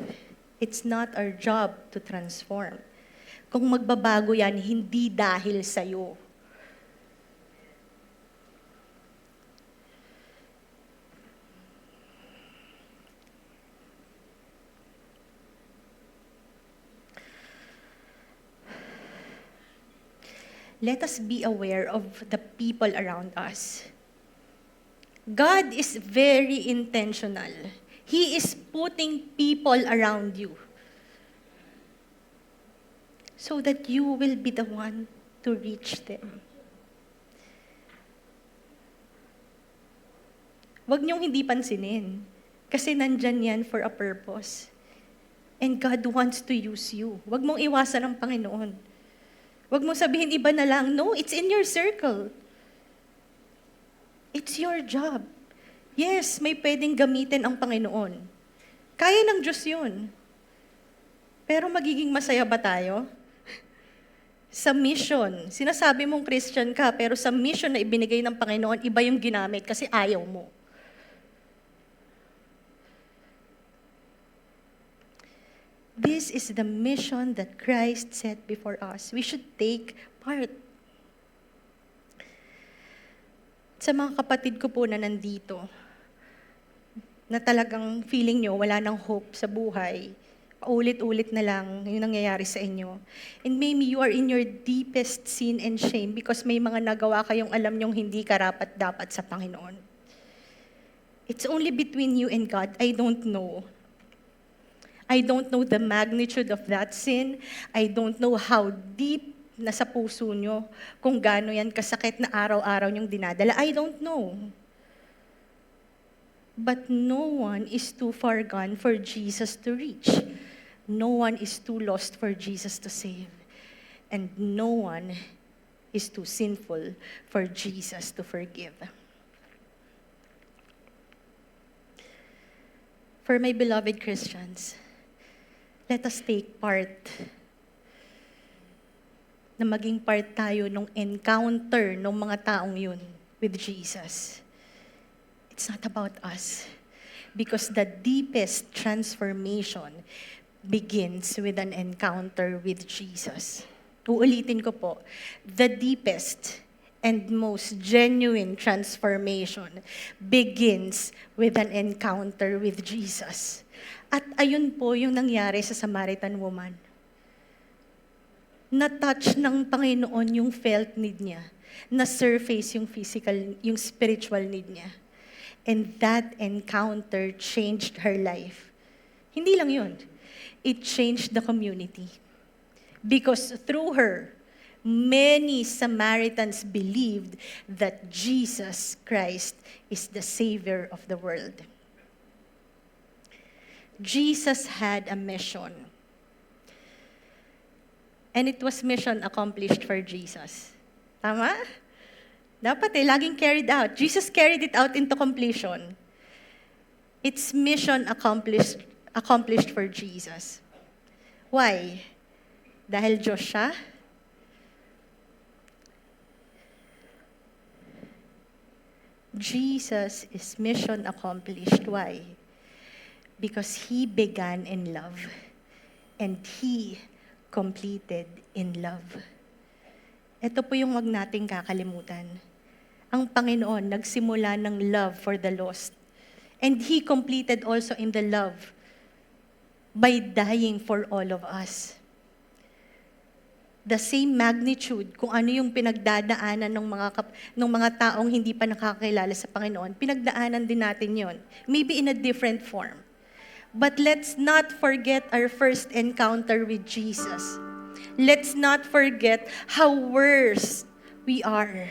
S1: It's not our job to transform. Kung magbabago yan, hindi dahil sa'yo. Let us be aware of the people around us. God is very intentional. He is putting people around you so that you will be the one to reach them. Huwag niyong hindi pansinin kasi nandyan yan for a purpose. And God wants to use you. Huwag mong iwasan ang Panginoon. Huwag mong sabihin iba na lang. No, it's in your circle. It's your job. Yes, may pwedeng gamitin ang Panginoon. Kaya ng Diyos yun. Pero magiging masaya ba tayo? Sa mission, sinasabi mong Christian ka, pero sa mission na ibinigay ng Panginoon, iba yung ginamit kasi ayaw mo. This is the mission that Christ set before us. We should take part. Sa mga kapatid ko po na nandito, na talagang feeling nyo wala nang hope sa buhay, paulit-ulit na lang yung nangyayari sa inyo. And maybe you are in your deepest sin and shame because may mga nagawa kayong alam nyong hindi karapat-dapat sa Panginoon. It's only between you and God. I don't know. I don't know the magnitude of that sin. I don't know how deep nasa puso nyo, kung gaano yan kasakit na araw-araw nyong dinadala. I don't know. But no one is too far gone for Jesus to reach. No one is too lost for Jesus to save. And no one is too sinful for Jesus to forgive. For my beloved Christians, let us take part na maging part tayo nung encounter ng mga taong yun with Jesus. It's not about us. Because the deepest transformation begins with an encounter with Jesus. Uulitin ko po, the deepest and most genuine transformation begins with an encounter with Jesus. At ayun po yung nangyari sa Samaritan woman. Na-touch ng Panginoon yung felt need niya. Na-surface yung physical, yung spiritual need niya. And that encounter changed her life. Hindi lang yun. It changed the community. Because through her, many Samaritans believed that Jesus Christ is the Savior of the world. Jesus had a mission. And it was mission accomplished for Jesus. Tama? Dapat laging carried out. Jesus carried it out into completion. It's mission accomplished for Jesus. Why? Dahil Diyos siya? Jesus is mission accomplished. Why? Because He began in love, and He completed in love. Ito po yung wag nating kakalimutan. Ang Panginoon nagsimula ng love for the lost, and He completed also in the love by dying for all of us. The same magnitude, kung ano yung pinagdadaanan ng mga taong hindi pa nakakilala sa Panginoon, pinagdaanan din natin yon. Maybe in a different form. But let's not forget our first encounter with Jesus. Let's not forget how worse we are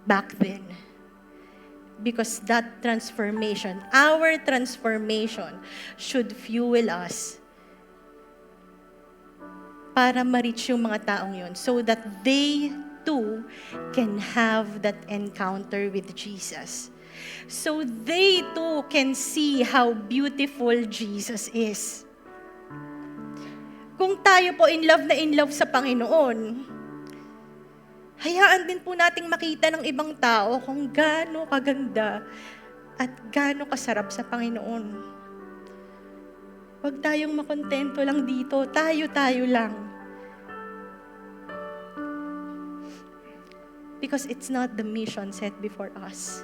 S1: back then. Because that transformation, our transformation, should fuel us para ma-reach yung mga taong yun so that they too can have that encounter with Jesus. So they too can see how beautiful Jesus is. kung tayo po in love sa Panginoon, hayaan din po nating makita ng ibang tao kung gaano kaganda at gaano kasarap sa Panginoon. Huwag tayong makontento lang dito, tayo lang. Because it's not the mission set before us.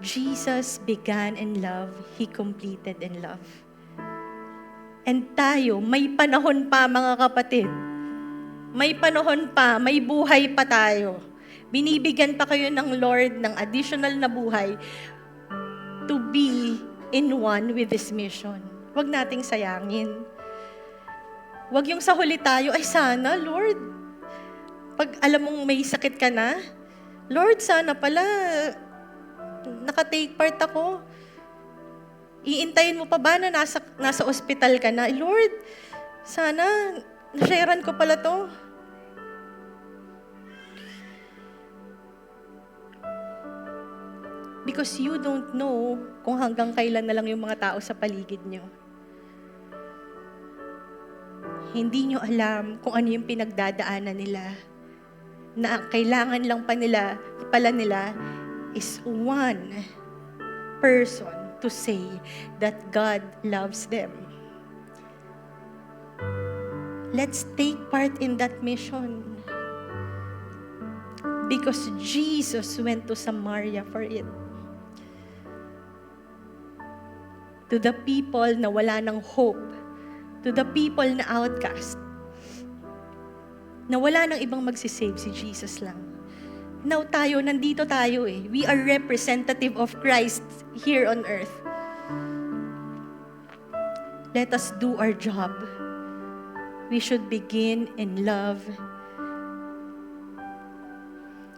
S1: Jesus began in love, He completed in love. And tayo, may panahon pa mga kapatid. May panahon pa, may buhay pa tayo. Binibigyan pa kayo ng Lord ng additional na buhay to be in one with this mission. Huwag nating sayangin. Huwag yung sa huli tayo, ay sana, Lord, pag alam mong may sakit ka na, Lord, sana pala, naka-take part ako. Iintayin mo pa ba na nasa ospital ka na? Lord, sana, nasharean ko pala to. Because you don't know kung hanggang kailan na lang yung mga tao sa paligid nyo. Hindi nyo alam kung ano yung pinagdadaanan nila. Na ang kailangan lang pala nila is one person to say that God loves them. Let's take part in that mission. Because Jesus went to Samaria for it. To the people na wala ng hope, to the people na outcast, na wala nang ibang magsisave, si Jesus lang. Now tayo, nandito tayo eh. We are representative of Christ here on earth. Let us do our job. We should begin in love.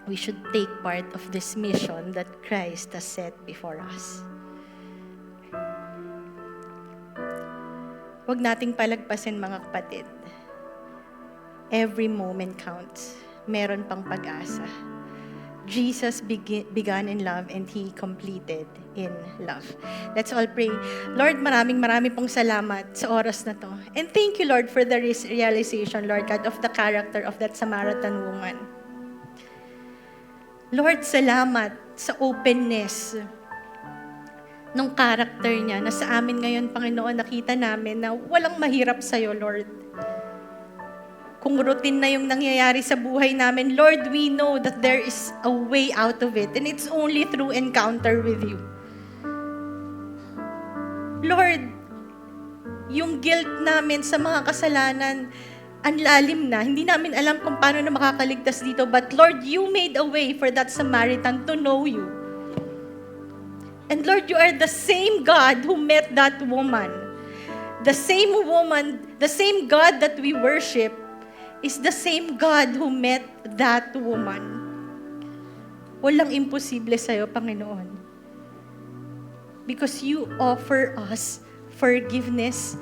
S1: We should take part of this mission that Christ has set before us. Huwag nating palagpasin mga kapatid. Every moment counts. Meron pang pag-asa. Jesus began in love and He completed in love. Let's all pray. Lord, maraming pong salamat sa oras na to. And thank you, Lord, for the realization, Lord God, of the character of that Samaritan woman. Lord, salamat sa openness ng character niya na sa amin ngayon, Panginoon, nakita namin na walang mahirap sa'yo, Lord. Kung routine na yung nangyayari sa buhay namin, Lord, we know that there is a way out of it and it's only through encounter with you. Lord, yung guilt namin sa mga kasalanan, ang lalim na. Hindi namin alam kung paano na makakaligtas dito. But Lord, you made a way for that Samaritan to know you. And Lord, you are the same God who met that woman. The same woman, the same God that we worship is the same God who met that woman. Walang imposible sa'yo, Panginoon. Because you offer us forgiveness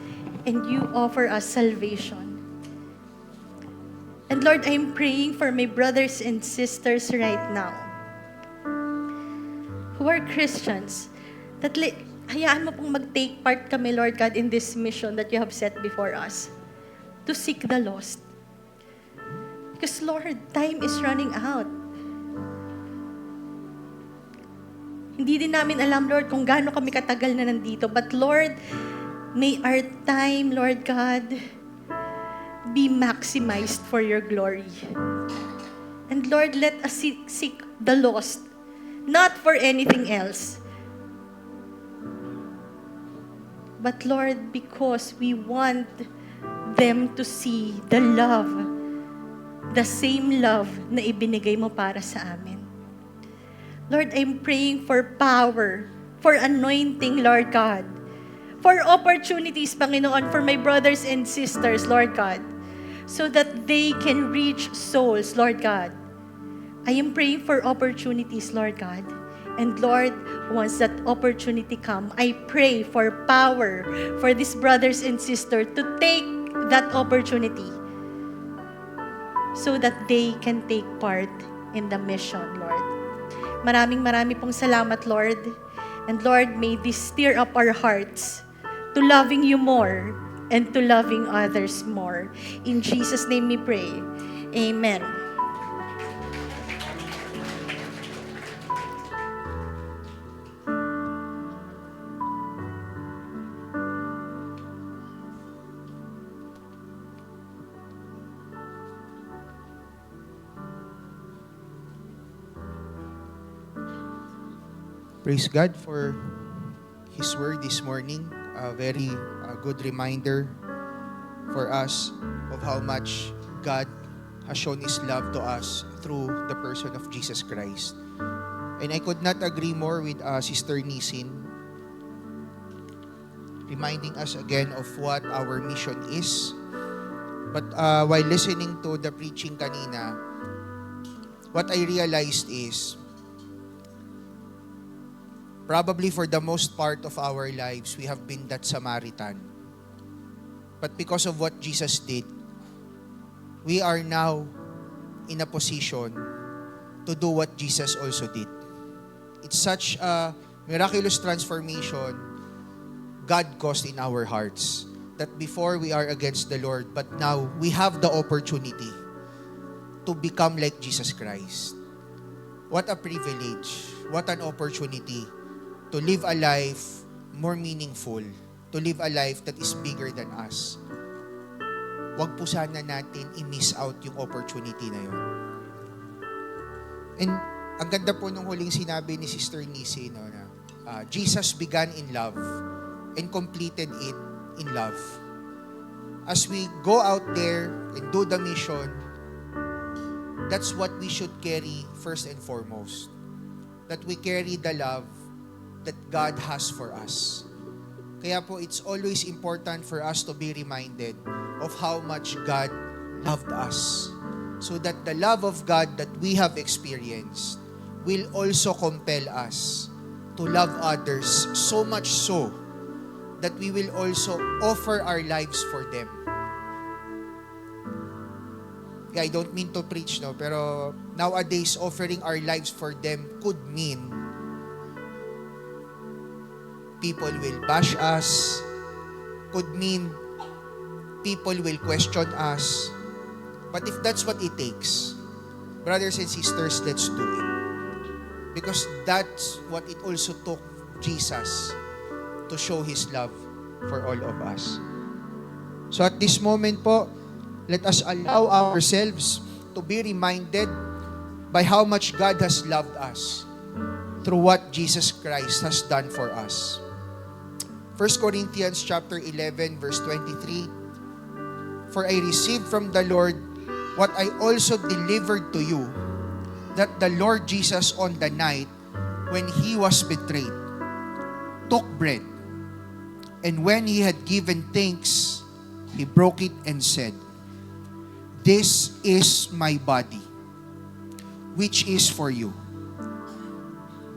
S1: and you offer us salvation. And Lord, I'm praying for my brothers and sisters right now who are Christians, that hayaan mo pong mag-take part kami, Lord God, in this mission that you have set before us, to seek the lost. Because, Lord, time is running out. Hindi din namin alam, Lord, kung gaano kami katagal na nandito. But, Lord, may our time, Lord God, be maximized for your glory. And, Lord, let us seek the lost, not for anything else. But Lord, because we want them to see the love, the same love na ibinigay mo para sa amin. Lord, I'm praying for power, for anointing, Lord God, for opportunities, Panginoon, for my brothers and sisters, Lord God, so that they can reach souls, Lord God. I am praying for opportunities, Lord God. And Lord, once that opportunity come, I pray for power for these brothers and sisters to take that opportunity so that they can take part in the mission, Lord. Maraming pong salamat, Lord. And Lord, may this stir up our hearts to loving you more, and to loving others more. In Jesus' name we pray. Amen.
S2: Praise God for His Word this morning. A very good reminder for us of how much God has shown His love to us through the person of Jesus Christ. And I could not agree more with Sister Nisin, reminding us again of what our mission is. But while listening to the preaching kanina, what I realized is, probably for the most part of our lives, we have been that Samaritan. But because of what Jesus did, we are now in a position to do what Jesus also did. It's such a miraculous transformation God caused in our hearts, that before we are against the Lord, but now we have the opportunity to become like Jesus Christ. What a privilege, what an opportunity to live a life more meaningful, to live a life that is bigger than us. Huwag po sana natin i-miss out yung opportunity na yun. And ang ganda po nung huling sinabi ni Sister Nisi, no, na Jesus began in love and completed it in love. As we go out there and do the mission, that's what we should carry first and foremost. That we carry the love that God has for us. Kaya po, it's always important for us to be reminded of how much God loved us. So that the love of God that we have experienced will also compel us to love others, so much so that we will also offer our lives for them. I don't mean to preach, no, pero nowadays, offering our lives for them could mean people will bash us, could mean people will question us. But if that's what it takes, brothers and sisters, let's do it. Because that's what it also took Jesus to show His love for all of us. So at this moment po, let us allow ourselves to be reminded by how much God has loved us through what Jesus Christ has done for us. 1 Corinthians chapter 11, verse 23, "For I received from the Lord what I also delivered to you, that the Lord Jesus on the night when He was betrayed, took bread, and when He had given thanks, He broke it and said, 'This is my body, which is for you.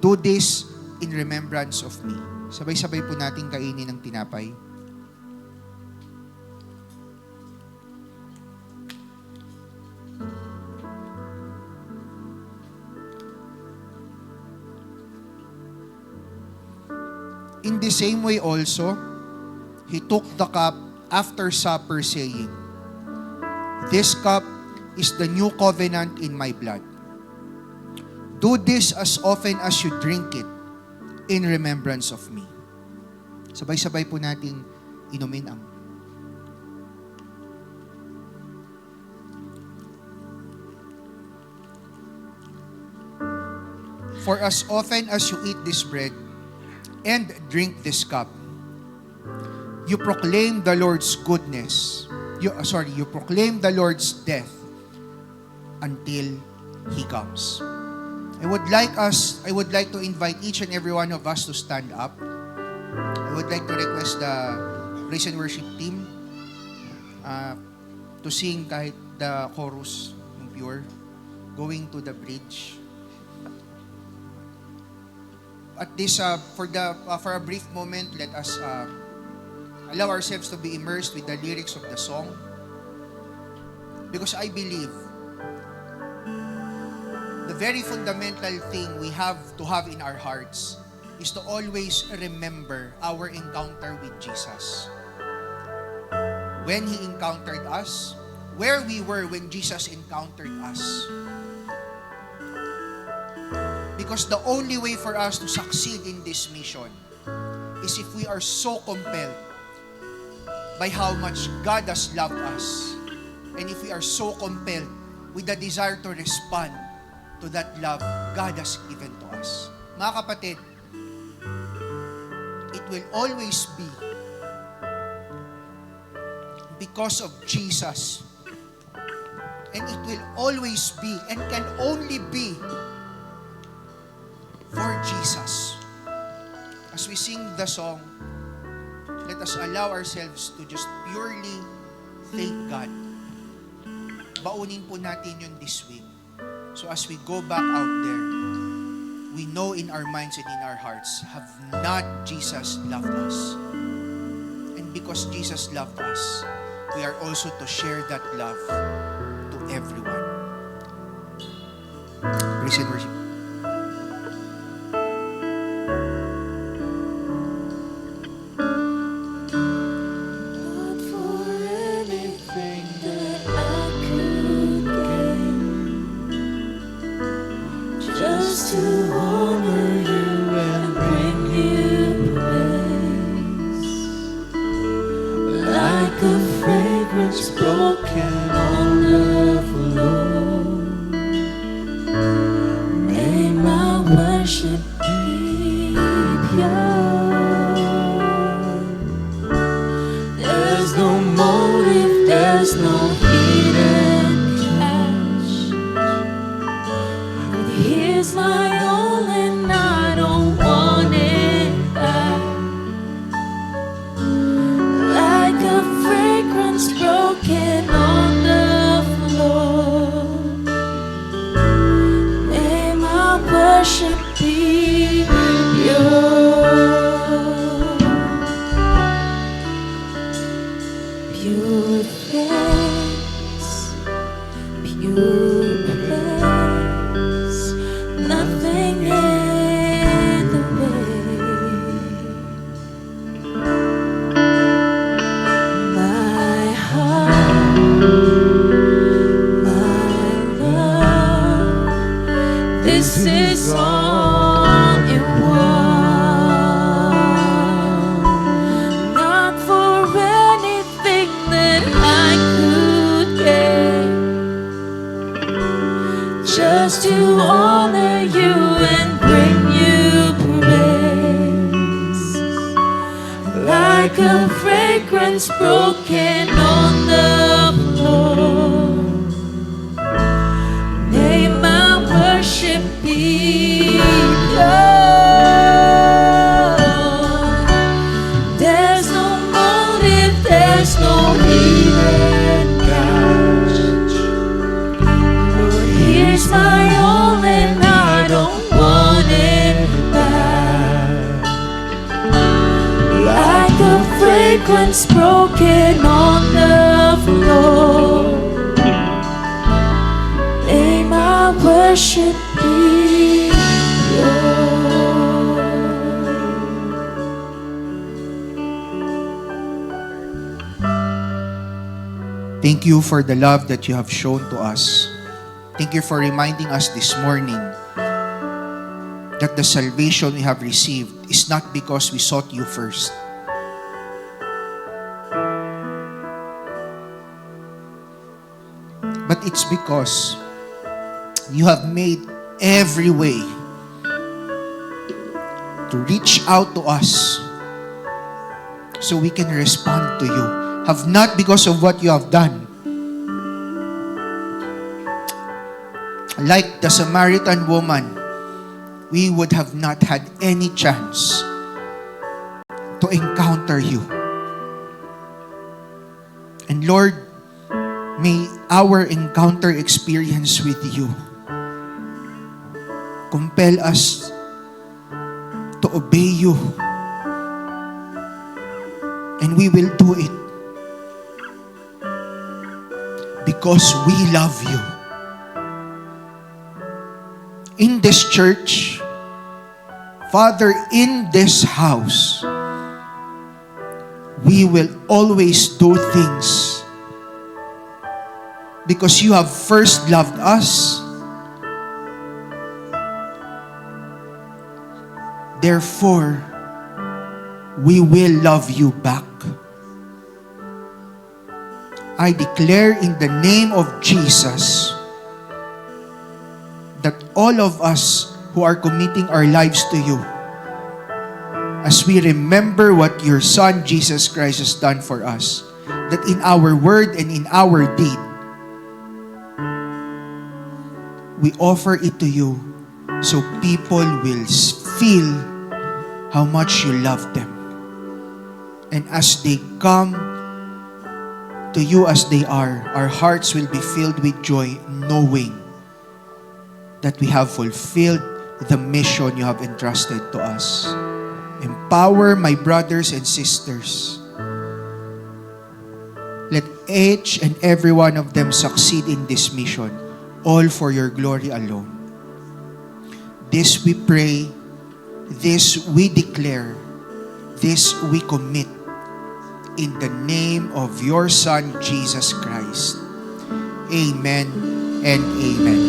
S2: Do this in remembrance of me.'" Sabay-sabay po natin kainin ng tinapay. In the same way also, He took the cup after supper, saying, "This cup is the new covenant in my blood. Do this as often as you drink it in remembrance of me." Sabay-sabay po nating inumin ang "For as often as you eat this bread and drink this cup, you proclaim the Lord's goodness. You proclaim the Lord's death until He comes." I would like to invite each and every one of us to stand up. I would like to request the praise and worship team to sing kahit the chorus ng Pure, "Going to the Bridge." At this, for a brief moment, let us allow ourselves to be immersed with the lyrics of the song. Because I believe the very fundamental thing we have to have in our hearts is to always remember our encounter with Jesus. when He encountered us, where we were when Jesus encountered us. Because the only way for us to succeed in this mission is if we are so compelled by how much God has loved us, and if we are so compelled with the desire to respond to that love God has given to us. Mga kapatid, it will always be because of Jesus, and it will always be and can only be for Jesus. As we sing the song, let us allow ourselves to just purely thank God. Baunin po natin yun this week. So as we go back out there, we know in our minds and in our hearts, have not Jesus loved us? And because Jesus loved us, we are also to share that love to everyone. Praise and worship.
S3: Not for anything that I could gain, just to honor you and bring you praise. Like a fragrance broken on the floor, may my worship be pure. There's no motive, there's no hidden catch. Here's my all and I don't want it back. Like a fragrance broken on the floor, may my worship be pure. Pure thanks, pure praise, nothing in the way. My heart, my love, this is all it was. Not for anything that I could gain, just to honor you and bring you praise. Like a fragrance broken on the floor, may my worship be pure. There's no motive, there's no hidden catch. Lord, here's my all and I don't want it back. Like a fragrance broken on the floor, may my worship be pure.
S2: Thank you for the love that you have shown to us. Thank you for reminding us this morning that the salvation we have received is not because we sought you first. But it's because you have made every way to reach out to us so we can respond to you. Have not because of what you have done. Like the Samaritan woman, we would have not had any chance to encounter you. And Lord, may our encounter experience with you compel us to obey you. And we will do it because we love you. In this church, Father, in this house, we will always do things because you have first loved us. Therefore, we will love you back. I declare in the name of Jesus that all of us who are committing our lives to you, as we remember what your Son Jesus Christ has done for us, that in our word and in our deed, we offer it to you so people will feel how much you love them. And as they come to you as they are, our hearts will be filled with joy, knowing that we have fulfilled the mission you have entrusted to us. Empower my brothers and sisters. Let each and every one of them succeed in this mission, all for your glory alone. This we pray, this we declare, this we commit in the name of your Son, Jesus Christ. Amen and amen.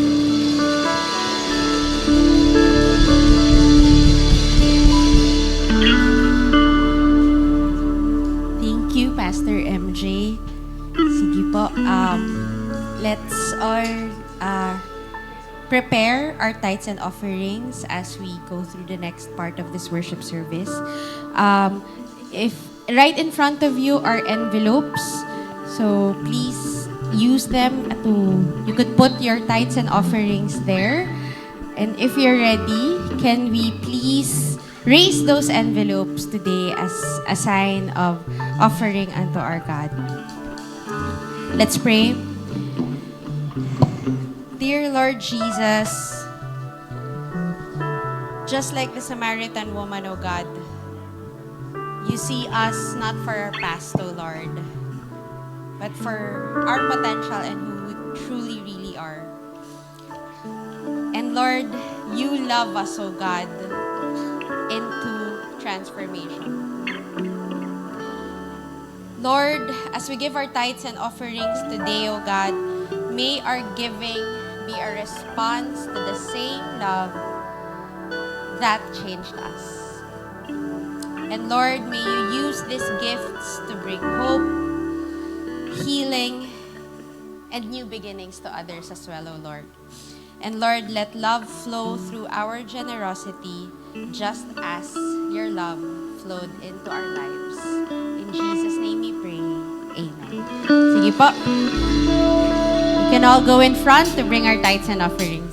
S3: Thank you, Pastor MJ. Sige po, let's all prepare our tithes and offerings as we go through the next part of this worship service. If right in front of you are envelopes, so please use them you could put your tithes and offerings there. And if you're ready, can we please raise those envelopes today as a sign of offering unto our God. Let's pray. Dear Lord Jesus, just like the Samaritan woman, O God, you see us not for our past, O Lord, but for our potential and who we truly really are. And Lord, you love us, O God, into transformation. Lord, as we give our tithes and offerings today, O God, may our giving be a response to the same love that changed us. And Lord, may you use these gifts to bring hope, healing, and new beginnings to others as well, O Lord. And Lord, let love flow through our generosity just as your love flowed into our lives. In Jesus' name we pray. Amen. Sige po. We can all go in front to bring our tithes and offerings.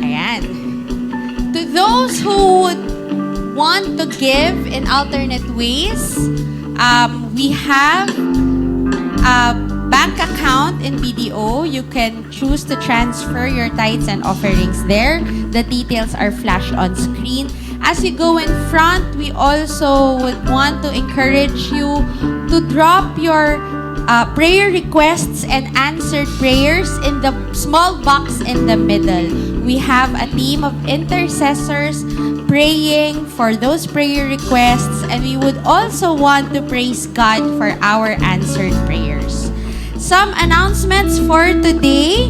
S3: Ayan. To those who would want to give in alternate ways, we have a bank account in BDO. You can choose to transfer your tithes and offerings there. The details are flashed on screen. As you go in front, we also would want to encourage you to drop your prayer requests and answered prayers in the small box in the middle. We have a team of intercessors praying for those prayer requests, and we would also want to praise God for our answered prayers. Some announcements for today.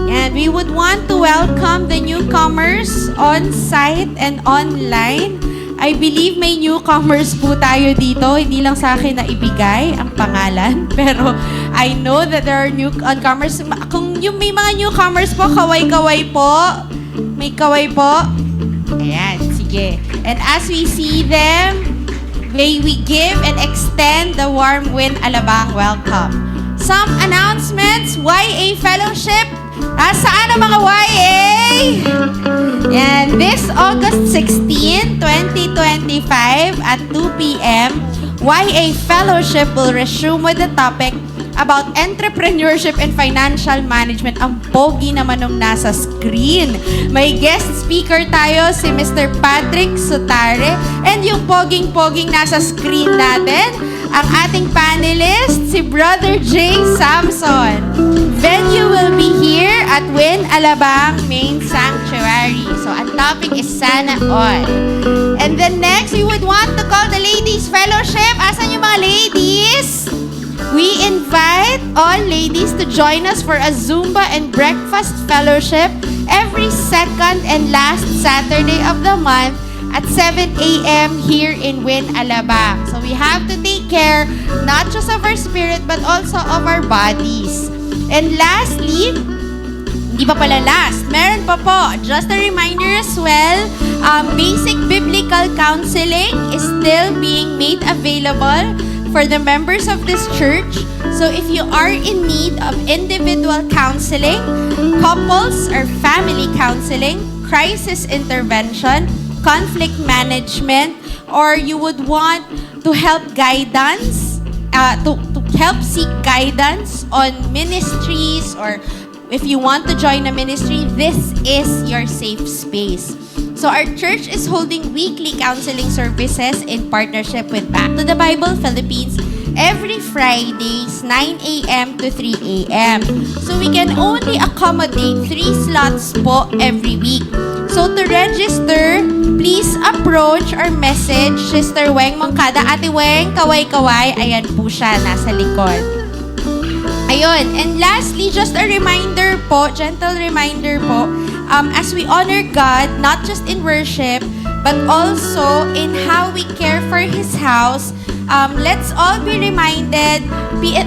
S3: And we would want to welcome the newcomers on site and online. I believe may newcomers po tayo dito. Hindi lang sa akin na ibigay ang pangalan. Pero I know that there are newcomers. Kung yung may mga newcomers po, kaway-kaway po. May kaway po. Ayan, sige. And as we see them, may we give and extend the warm wind alabang welcome. Some announcements, YA Fellowship. Saan ang mga YA? And this August 16, 2025 at 2 p.m., YA Fellowship will resume with the topic about entrepreneurship and financial management. Ang pogi naman nung nasa screen. May guest speaker tayo, si Mr. Patrick Sutare. And yung poging-poging nasa screen natin, ang ating panelist, si Brother Jay Samson. Venue will be here at Win Alabang Main Sanctuary. So, ang topic is Sana All. And then next, we would want to call the Ladies Fellowship. Asan yung mga ladies? We invite all ladies to join us for a Zumba and breakfast fellowship every second and last Saturday of the month at 7 a.m. here in Win Alabang. So we have to take care not just of our spirit but also of our bodies. And lastly, hindi pa pala last, meron pa po, just a reminder as well, basic biblical counseling is still being made available for the members of this church. So if you are in need of individual counseling, couples or family counseling, crisis intervention, conflict management, or you would want to help guidance, to help seek guidance on ministries, or if you want to join a ministry, this is your safe space. So our church is holding weekly counseling services in partnership with Back to the Bible Philippines every Fridays, 9 a.m. to 3 a.m. So we can only accommodate 3 slots po every week. So to register, please approach or message Sister Weng Moncada. Ate Weng, kaway-kaway, ayan po siya, nasa likod. Ayun. And lastly, just a reminder po, gentle reminder po, as we honor God, not just in worship, but also in how we care for His house, let's all be reminded,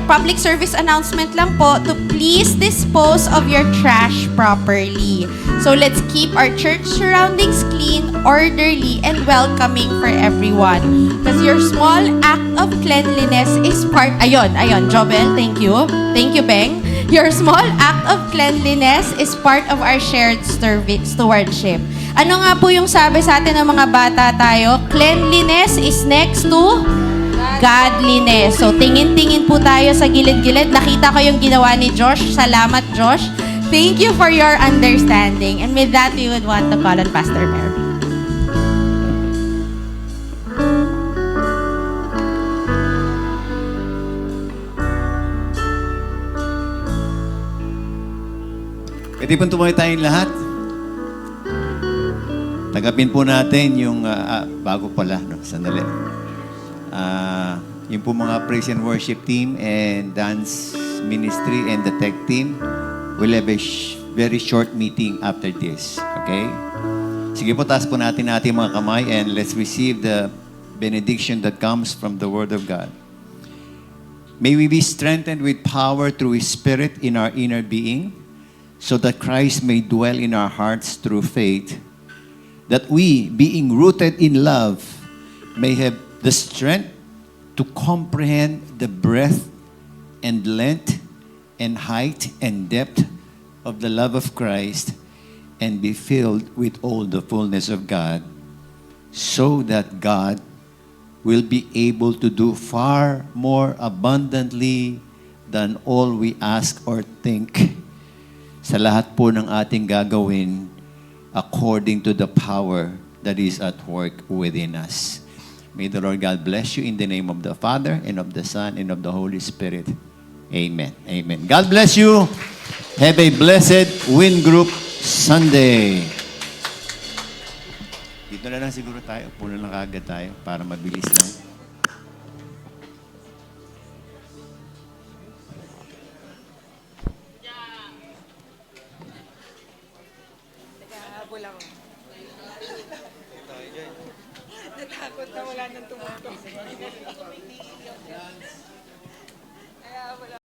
S3: public service announcement lang po, to please dispose of your trash properly. So let's keep our church surroundings clean, orderly, and welcoming for everyone. Because your small act of cleanliness is part... Ayun, Jobel, thank you. Thank you, Beng. Your small act of cleanliness is part of our shared stewardship. Ano nga po yung sabi sa atin ng mga bata tayo? Cleanliness is next to godliness. So, tingin-tingin po tayo sa gilid-gilid. Nakita ko yung ginawa ni Josh. Salamat, Josh. Thank you for your understanding. And with that, we would want to call on Pastor Mary.
S4: Pwede po tumayo tayong lahat. Tagapin po natin yung, bago pala, no? Sandali. Yung po mga praise and worship team and dance ministry and the tech team will have a very short meeting after this. Okay? Sige po, taas po natin mga kamay and let's receive the benediction that comes from the Word of God. May we be strengthened with power through His Spirit in our inner being, so that Christ may dwell in our hearts through faith, that we, being rooted in love, may have the strength to comprehend the breadth and length and height and depth of the love of Christ, and be filled with all the fullness of God, so that God will be able to do far more abundantly than all we ask or think, sa lahat po ng ating gagawin according to the power that is at work within us. May the Lord God bless you in the name of the Father, and of the Son, and of the Holy Spirit. Amen. Amen. God bless you. Have a blessed Win Group Sunday. Dito na lang siguro tayo. Puno lang agad tayo para mabilis lang.
S5: Natakot na wala nang tumutok. Kaya wala.